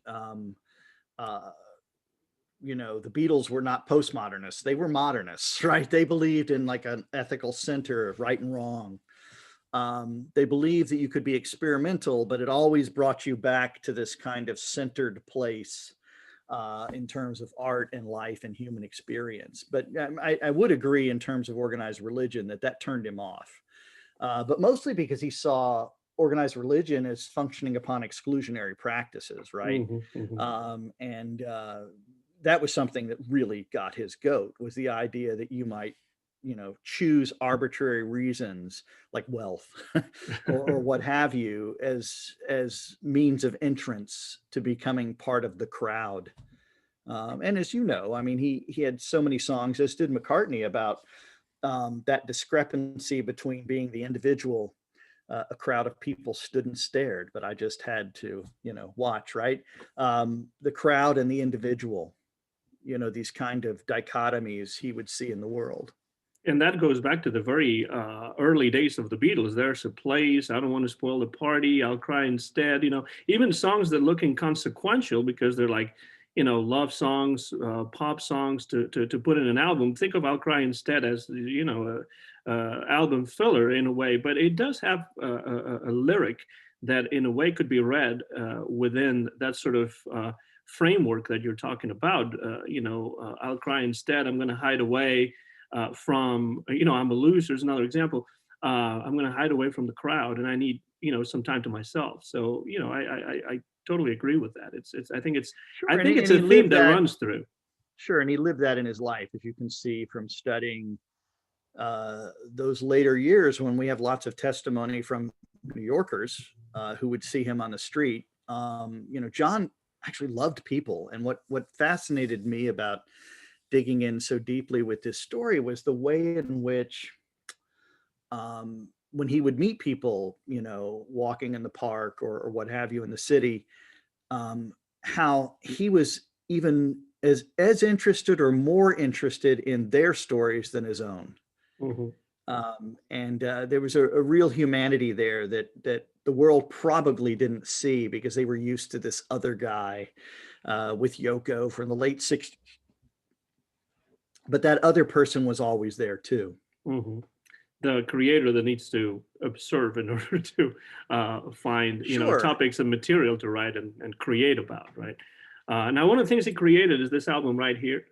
uh, the Beatles were not postmodernists, they were modernists, right? They believed in like an ethical center of right and wrong. They believed that you could be experimental, but it always brought you back to this kind of centered place in terms of art and life and human experience. But I would agree in terms of organized religion that turned him off, but mostly because he saw organized religion as functioning upon exclusionary practices, right? Mhm. Mhm. And that was something that really got his goat, was the idea that you might, choose arbitrary reasons like wealth or what have you as means of entrance to becoming part of the crowd. And as you know, I mean, he had so many songs, as did McCartney, about that discrepancy between being the individual. A crowd of people stood and stared, but I just had to, watch, right? The crowd and the individual, these kind of dichotomies he would see in the world. And that goes back to the very early days of the Beatles. There's a place, I don't want to spoil the party, I'll cry instead. Even songs that look inconsequential because they're like, love songs, pop songs to put in an album. Think of "I'll Cry Instead" as, album filler in a way, but it does have a lyric that in a way could be read within that sort of framework that you're talking about. "I'll cry instead, I'm going to hide away from, I'm a loser" is another example. I'm going to hide away from the crowd, and I need, some time to myself. So, I totally agree with that. I Sure, think it's and he a theme lived that that. runs through. Sure, and he lived that in his life, as you can see from studying those later years when we have lots of testimony from New Yorkers who would see him on the street. John actually loved people, and what fascinated me about digging in so deeply with this story was the way in which when he would meet people, walking in the park or what have you in the city, how he was even as interested or more interested in their stories than his own. Mhm. And there was a real humanity there that the world probably didn't see because they were used to this other guy with Yoko from the late 60s. But that other person was always there too. Mhm. The creator that needs to observe in order to find, Sure. topics and material to write and create about, right? Now, one of the things he created is this album right here.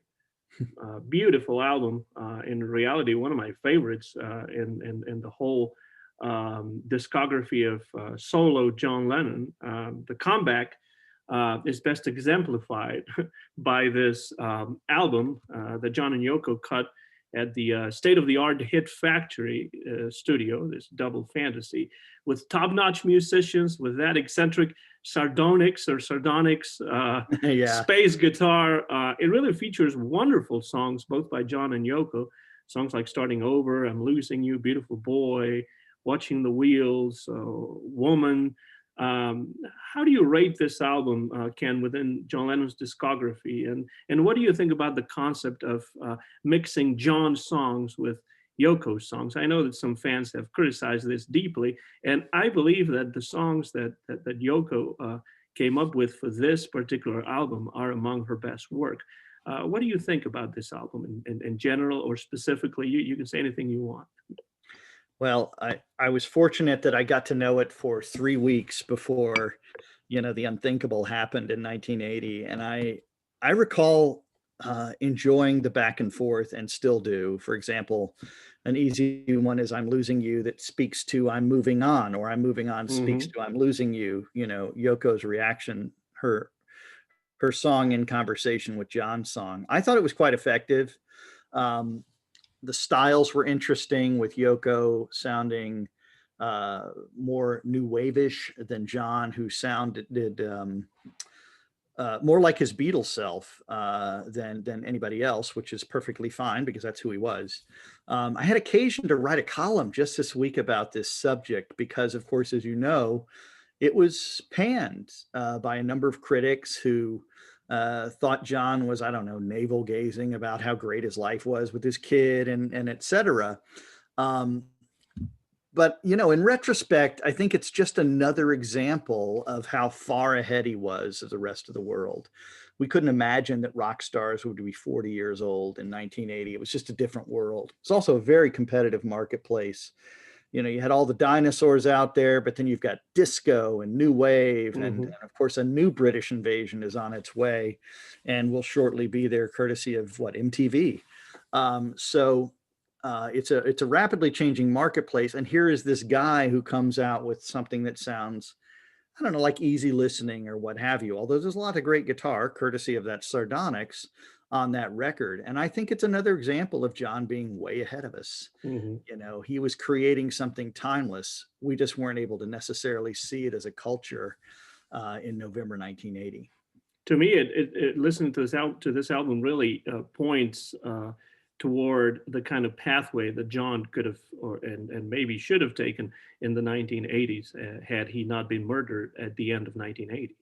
Beautiful album. In reality, one of my favorites in the whole discography of solo John Lennon. The comeback is best exemplified by this album that John and Yoko cut at the state-of-the-art Hit Factory studio, this double fantasy, with top-notch musicians, with that eccentric sardonyx Yeah. space guitar. It really features wonderful songs, both by John and Yoko. Songs like "Starting Over," "I'm Losing You," "Beautiful Boy," Watching the Wheels, Woman. How do you rate this album, Ken, within John Lennon's discography? And what do you think about the concept of mixing John's songs with Yoko's songs? I know that some fans have criticized this deeply, and I believe that the songs that Yoko came up with for this particular album are among her best work. What do you think about this album in general, or specifically? You can say anything you want. Well, I was fortunate that I got to know it for 3 weeks before, the unthinkable happened in 1980. And I recall enjoying the back and forth, and still do. For example, an easy one is I'm Losing You, that speaks to I'm moving on, or I'm moving on speaks to I'm losing you. Yoko's reaction, her song in conversation with John's song. I thought it was quite effective. The styles were interesting, with Yoko sounding more new wave-ish than John, who sounded more like his Beatles self than anybody else, which is perfectly fine because that's who he was. I had occasion to write a column just this week about this subject because, of course, as you know, it was panned by a number of critics who thought John was, I don't know, navel gazing about how great his life was with his kid and et cetera. But, in retrospect, I think it's just another example of how far ahead he was of the rest of the world. We couldn't imagine that rock stars would be 40 years old in 1980. It was just a different world. It's also a very competitive marketplace. You had all the dinosaurs out there, but then you've got disco and new wave. And of course, a new British invasion is on its way and will shortly be there, courtesy of MTV. It's a rapidly changing marketplace. And here is this guy who comes out with something that sounds, I don't know, like easy listening or what have you, although there's a lot of great guitar, courtesy of that Sardonyx on that record. And I think it's another example of John being way ahead of us. He was creating something timeless. We just weren't able to necessarily see it as a culture in November 1980. To me, listening to this album really points toward the kind of pathway that John could have, and maybe should have taken in the 1980s had he not been murdered at the end of 1980.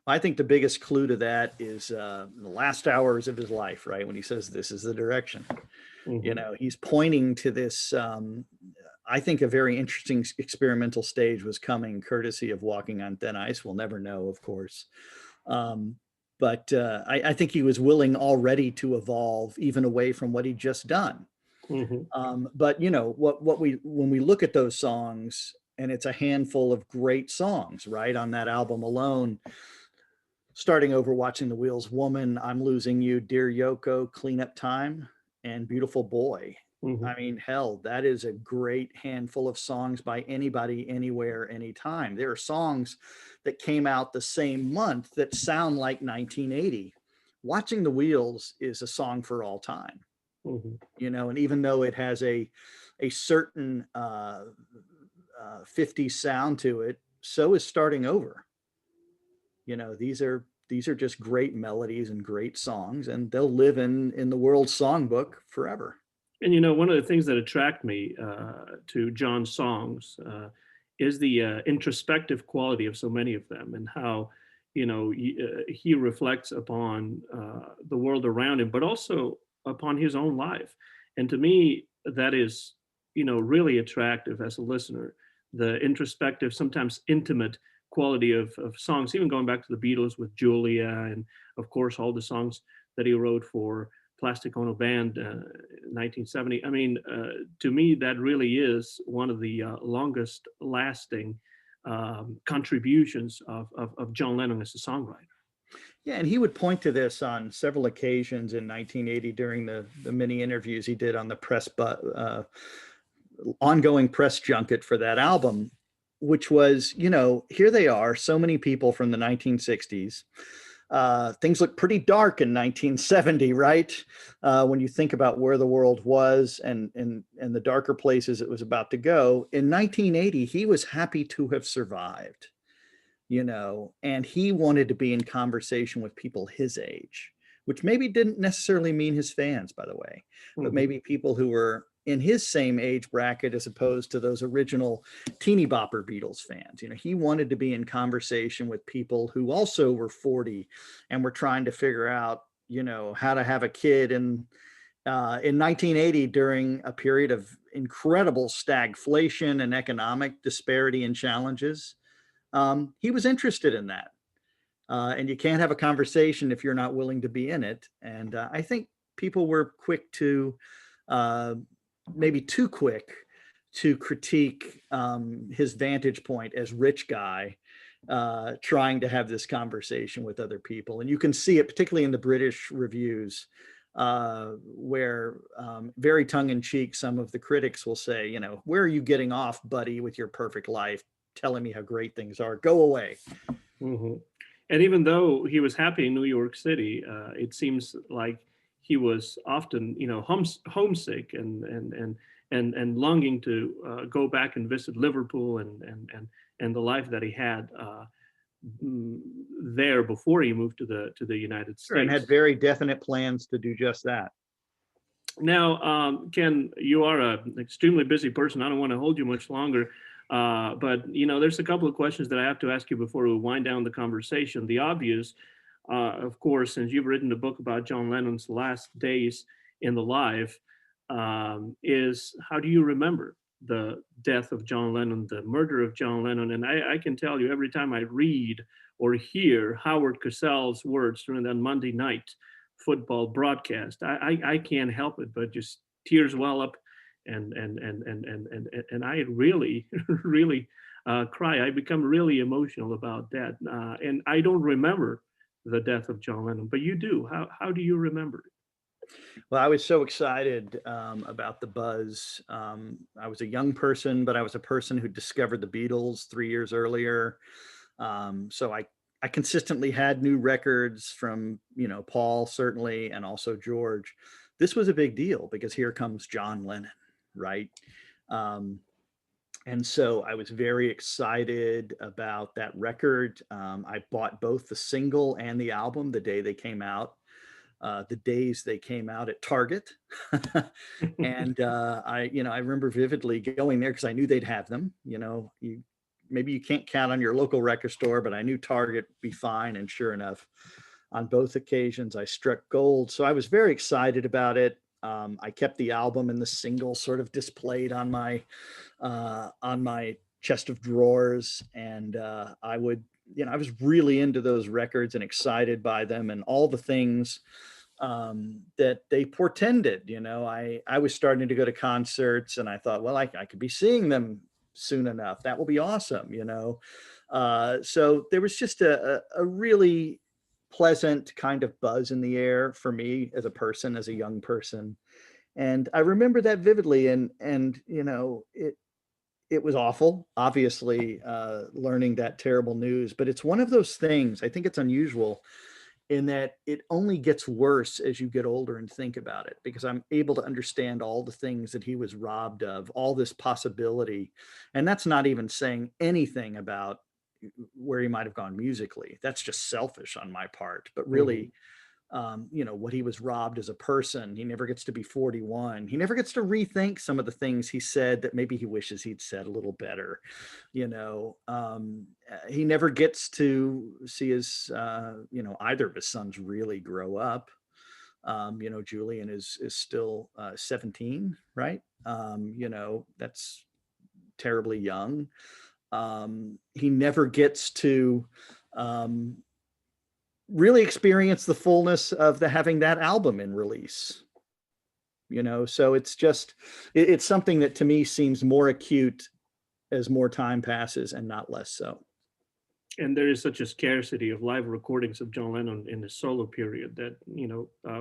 I think the biggest clue to that is the last hours of his life, right? When he says, this is the direction. He's pointing to this, I think a very interesting experimental stage was coming, courtesy of Walking on Thin Ice. We'll never know, of course. But I think he was willing already to evolve even away from what he'd just done. But when we look at those songs, and it's a handful of great songs, right, on that album alone, starting over Watching the Wheels, Woman, I'm Losing You, Dear Yoko, Clean Up Time, and Beautiful Boy. I mean, hell, that is a great handful of songs by anybody, anywhere, anytime. There are songs that came out the same month that sound like 1980. Watching the Wheels is a song for all time. And even though it has a certain 50s sound to it, so is Starting Over. These are just great melodies and great songs, and they'll live in the world's songbook forever. And one of the things that attract me to John's songs is the introspective quality of so many of them, and how he reflects upon the world around him, but also upon his own life. And to me, that is really attractive as a listener. The introspective, sometimes intimate quality of songs, even going back to the Beatles with Julia, and of course all the songs that he wrote for Plastic Ono Band in 1970. I mean, to me, that really is one of the longest lasting contributions of John Lennon as a songwriter. Yeah, and he would point to this on several occasions in 1980 during the many interviews he did on the ongoing press junket for that album, which was, here they are, so many people from the 1960s. Things look pretty dark in 1970, right? When you think about where the world was and the darker places it was about to go. In 1980, he was happy to have survived, and he wanted to be in conversation with people his age, which maybe didn't necessarily mean his fans, by the way, but maybe people who were in his same age bracket as opposed to those original teeny bopper Beatles fans. He wanted to be in conversation with people who also were 40 and were trying to figure out, how to have a kid in 1980 during a period of incredible stagflation and economic disparity and challenges. He was interested in that. And you can't have a conversation if you're not willing to be in it. And I think people were quick to, maybe too quick to critique his vantage point as rich guy, trying to have this conversation with other people. And you can see it particularly in the British reviews, where very tongue-in-cheek, some of the critics will say, where are you getting off, buddy, with your perfect life, telling me how great things are? Go away. Mm-hmm. And even though he was happy in New York City, it seems like he was often, homesick and longing to go back and visit Liverpool and the life that he had there before he moved to the United States. And had very definite plans to do just that. Now, Ken, you are an extremely busy person. I don't want to hold you much longer. But there's a couple of questions that I have to ask you before we wind down the conversation. The obvious, of course, since you've written a book about John Lennon's last days in the life, is how do you remember the death of John Lennon, the murder of John Lennon? And I can tell you, every time I read or hear Howard Cosell's words during that Monday night football broadcast, I can't help it but just tears well up. And I really, really cry. I become really emotional about that. And I don't remember the death of John Lennon, but you do. How do you remember it? Well, I was so excited about the buzz. I was a young person, but I was a person who discovered the Beatles 3 years earlier. So I consistently had new records from, Paul, certainly, and also George. This was a big deal because here comes John Lennon. Right. And so I was very excited about that record. I bought both the single and the album the day they came out, the days they came out at Target. And I remember vividly going there because I knew they'd have them. Maybe you can't count on your local record store, but I knew Target would be fine. And sure enough, on both occasions, I struck gold. So I was very excited about it. I kept the album and the single sort of displayed on my chest of drawers, and I was really into those records and excited by them and all the things that they portended. I was starting to go to concerts, and I thought, well, I could be seeing them soon enough. That will be awesome. So there was just a really pleasant kind of buzz in the air for me as a person, as a young person. And I remember that vividly. And it was awful, obviously, learning that terrible news, but it's one of those things, I think it's unusual in that it only gets worse as you get older and think about it, because I'm able to understand all the things that he was robbed of, all this possibility. And that's not even saying anything about where he might have gone musically. That's just selfish on my part, but really, what he was robbed as a person. He never gets to be 41. He never gets to rethink some of the things he said that maybe he wishes he'd said a little better. He never gets to see his, either of his sons really grow up. Julian is still 17, right? That's terribly young. He never gets to really experience the fullness of having that album in release. So it's something that to me seems more acute as more time passes and not less so. And there is such a scarcity of live recordings of John Lennon in the solo period that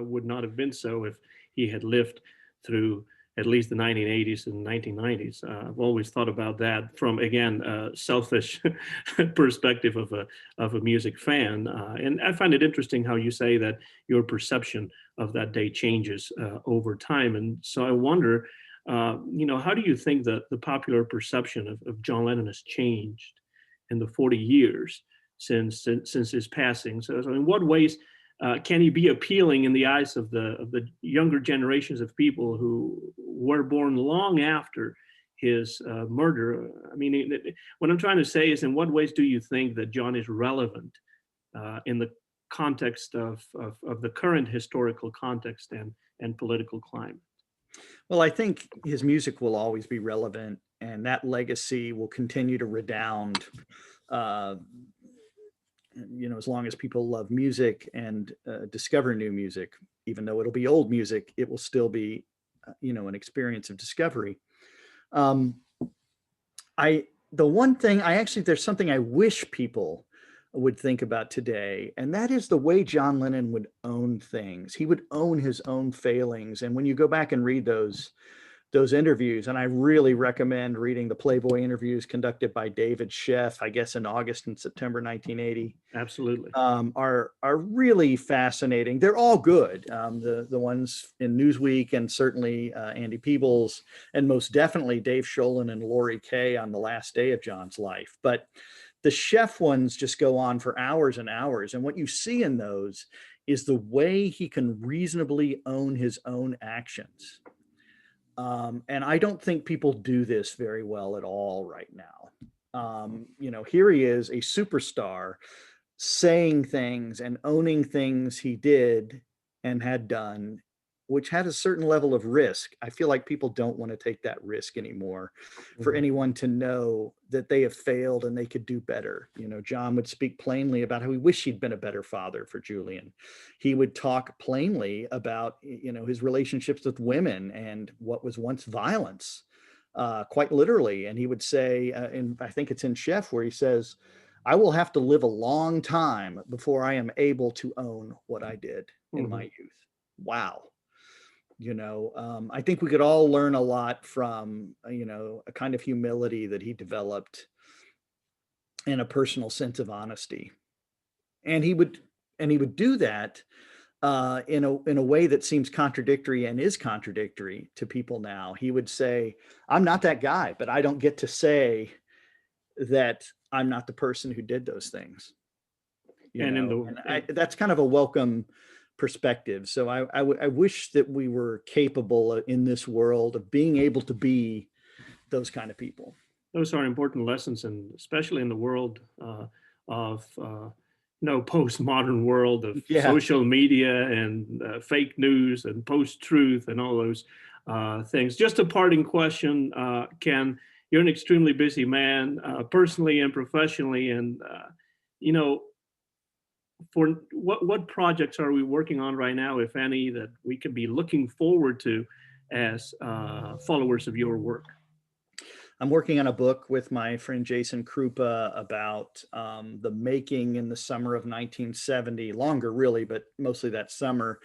would not have been so if he had lived through at least the 1980s and 1990s. I've always thought about that from, again, a selfish perspective of a music fan. And I find it interesting how you say that your perception of that day changes over time. And so I wonder, how do you think that the popular perception of John Lennon has changed in the 40 years since his passing? So in what ways can he be appealing in the eyes of the younger generations of people who were born long after his murder? I mean, what I'm trying to say is, in what ways do you think that John is relevant in the context of the current historical context and political climate? Well, I think his music will always be relevant, and that legacy will continue to redound, uh, as long as people love music and discover new music. Even though it'll be old music, it will still be, an experience of discovery. Um, the one thing there's something I wish people would think about today, and that is the way John Lennon would own things. He would own his own failings. And when you go back and read those interviews, and I really recommend reading the Playboy interviews conducted by David Sheff, I guess in August and September 1980. Absolutely. Are really fascinating. They're all good. The ones in Newsweek, and certainly Andy Peebles, and most definitely Dave Sholin and Lori Kay on the last day of John's life. But the Sheff ones just go on for hours and hours. And what you see in those is the way he can reasonably own his own actions. And I don't think people do this very well at all right now. Here he is, a superstar, saying things and owning things he did and had done, which had a certain level of risk. I feel like people don't want to take that risk anymore for anyone to know that they have failed and they could do better. John would speak plainly about how he wished he'd been a better father for Julian. He would talk plainly about, his relationships with women and what was once violence, quite literally. And he would say, and I think it's in Sheff where he says, "I will have to live a long time before I am able to own what I did in my youth." Wow. I think we could all learn a lot from, a kind of humility that he developed and a personal sense of honesty. And he would do that in a way that seems contradictory and is contradictory to people now. He would say, "I'm not that guy, but I don't get to say that I'm not the person who did those things." That's kind of a welcome perspective. So I wish that we were capable in this world of being able to be those kind of people. Those are important lessons, and especially in the world of postmodern world of social media and fake news and post-truth and all those things. Just a parting question, Ken. You're an extremely busy man, personally and professionally, and for what projects are we working on right now, if any, that we could be looking forward to as followers of your work? I'm working on a book with my friend Jason Krupa about the making in the summer of 1970, longer really, but mostly that summer,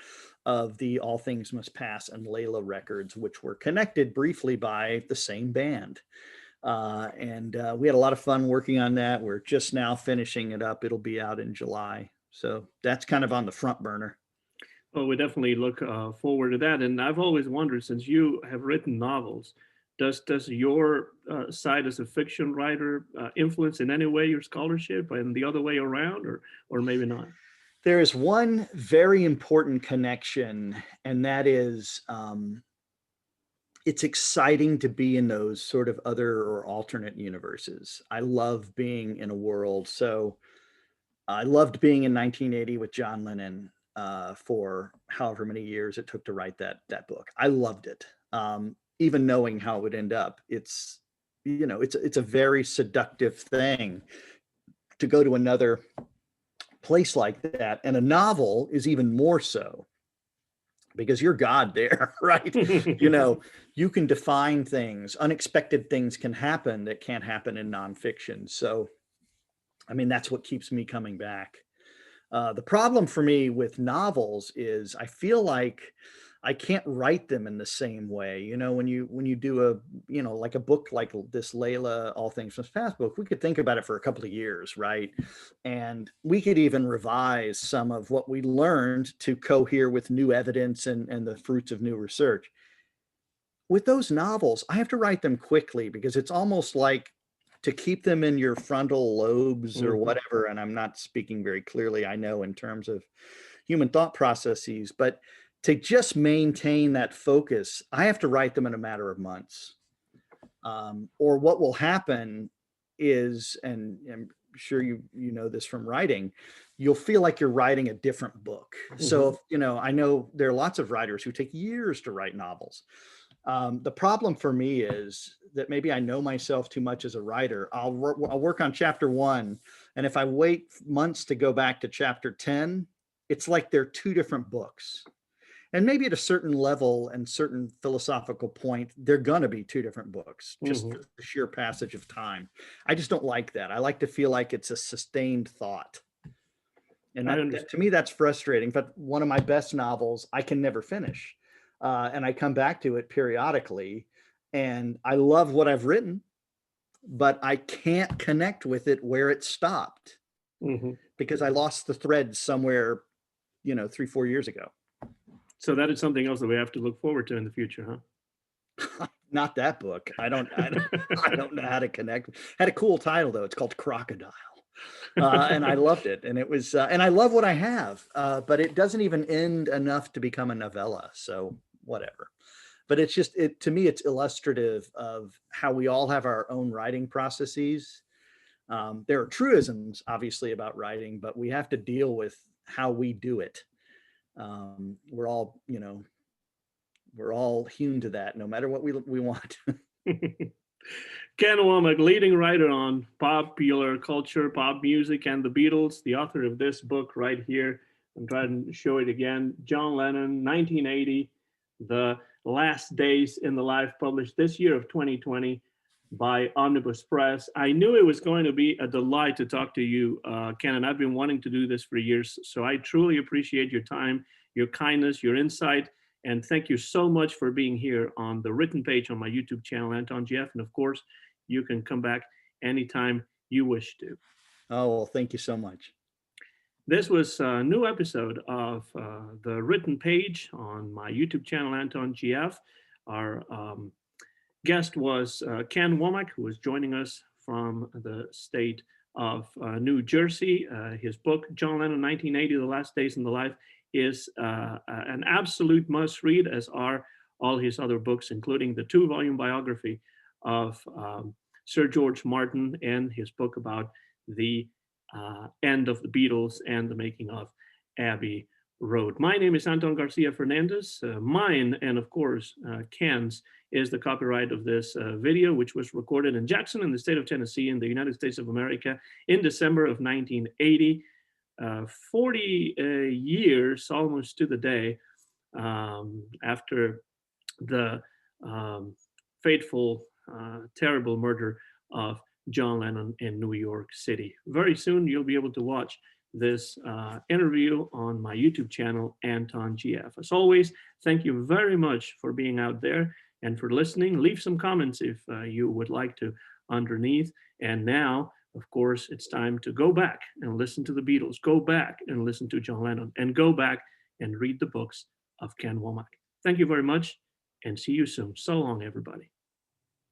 of the All Things Must Pass and Layla records, which were connected briefly by the same band. And we had a lot of fun working on that. We're just now finishing it up. It'll be out in July. So that's kind of on the front burner. Well, we definitely look forward to that. And I've always wondered, since you have written novels, does your side as a fiction writer influence in any way your scholarship, and the other way around, or maybe not? There is one very important connection, and that is it's exciting to be in those sort of other or alternate universes. I love being in a world. So I loved being in 1980 with John Lennon for however many years it took to write that book. I loved it. Even knowing how it would end up, it's a very seductive thing to go to another place like that. And a novel is even more so, because you're God there, right? You can define things. Unexpected things can happen that can't happen in nonfiction. So, that's what keeps me coming back. The problem for me with novels is I feel like I can't write them in the same way. When you do like a book like this Layla All Things Must Pass book, we could think about it for a couple of years, right? And we could even revise some of what we learned to cohere with new evidence and the fruits of new research. With those novels, I have to write them quickly because it's almost like to keep them in your frontal lobes or whatever. And I'm not speaking very clearly, I know, in terms of human thought processes. But to just maintain that focus, I have to write them in a matter of months. Or what will happen is, and I'm sure you know this from writing, you'll feel like you're writing a different book. So, I know there are lots of writers who take years to write novels. The problem for me is that maybe I know myself too much as a writer. I'll work on chapter 1, and if I wait months to go back to chapter 10, it's like they're two different books. And maybe at a certain level and certain philosophical point, they're going to be two different books, just for the sheer passage of time. I just don't like that. I like to feel like it's a sustained thought. And that, to me, that's frustrating. But one of my best novels, I can never finish. And I come back to it periodically. And I love what I've written, but I can't connect with it where it stopped because I lost the thread somewhere, 3-4 years ago. So that is something else that we have to look forward to in the future, huh? Not that book. I don't know how to connect. Had a cool title though. It's called Crocodile. And I loved it. And it was, and I love what I have, but it doesn't even end enough to become a novella. So whatever. But it's just, to me, it's illustrative of how we all have our own writing processes. There are truisms, obviously, about writing, but we have to deal with how we do it. We're all, we're all hewn to that, no matter what we want. Ken Womack, leading writer on popular culture, pop music, and the Beatles, the author of this book right here. I'm trying to show it again. John Lennon, 1980, The Last Days in the Life, published this year of 2020 by Omnibus Press. I knew it was going to be a delight to talk to you, Ken, and I've been wanting to do this for years. So I truly appreciate your time, your kindness, your insight, and thank you so much for being here on the written page on my YouTube channel, Anton GF. And of course, you can come back anytime you wish to. Oh, well, thank you so much. This was a new episode of the written page on my YouTube channel, Anton GF. Our guest was Ken Womack, who was joining us from the state of New Jersey. His book, John Lennon, 1980, The Last Days in the Life, is an absolute must read, as are all his other books, including the 2-volume biography of Sir George Martin and his book about the end of the Beatles and the making of Abbey Road. My name is Anton Garcia Fernandez. Mine, and of course, Ken's, is the copyright of this video, which was recorded in Jackson in the state of Tennessee in the United States of America in December of 1980. 40 years, almost to the day, after the fateful, terrible murder of John Lennon in New York City. Very soon, you'll be able to watch this interview on my YouTube channel, Anton GF. As always, thank you very much for being out there and for listening. Leave some comments if you would like to underneath. And now, of course, it's time to go back and listen to the Beatles, go back and listen to John Lennon, and go back and read the books of Ken Womack. Thank you very much, and see you soon. So long, everybody.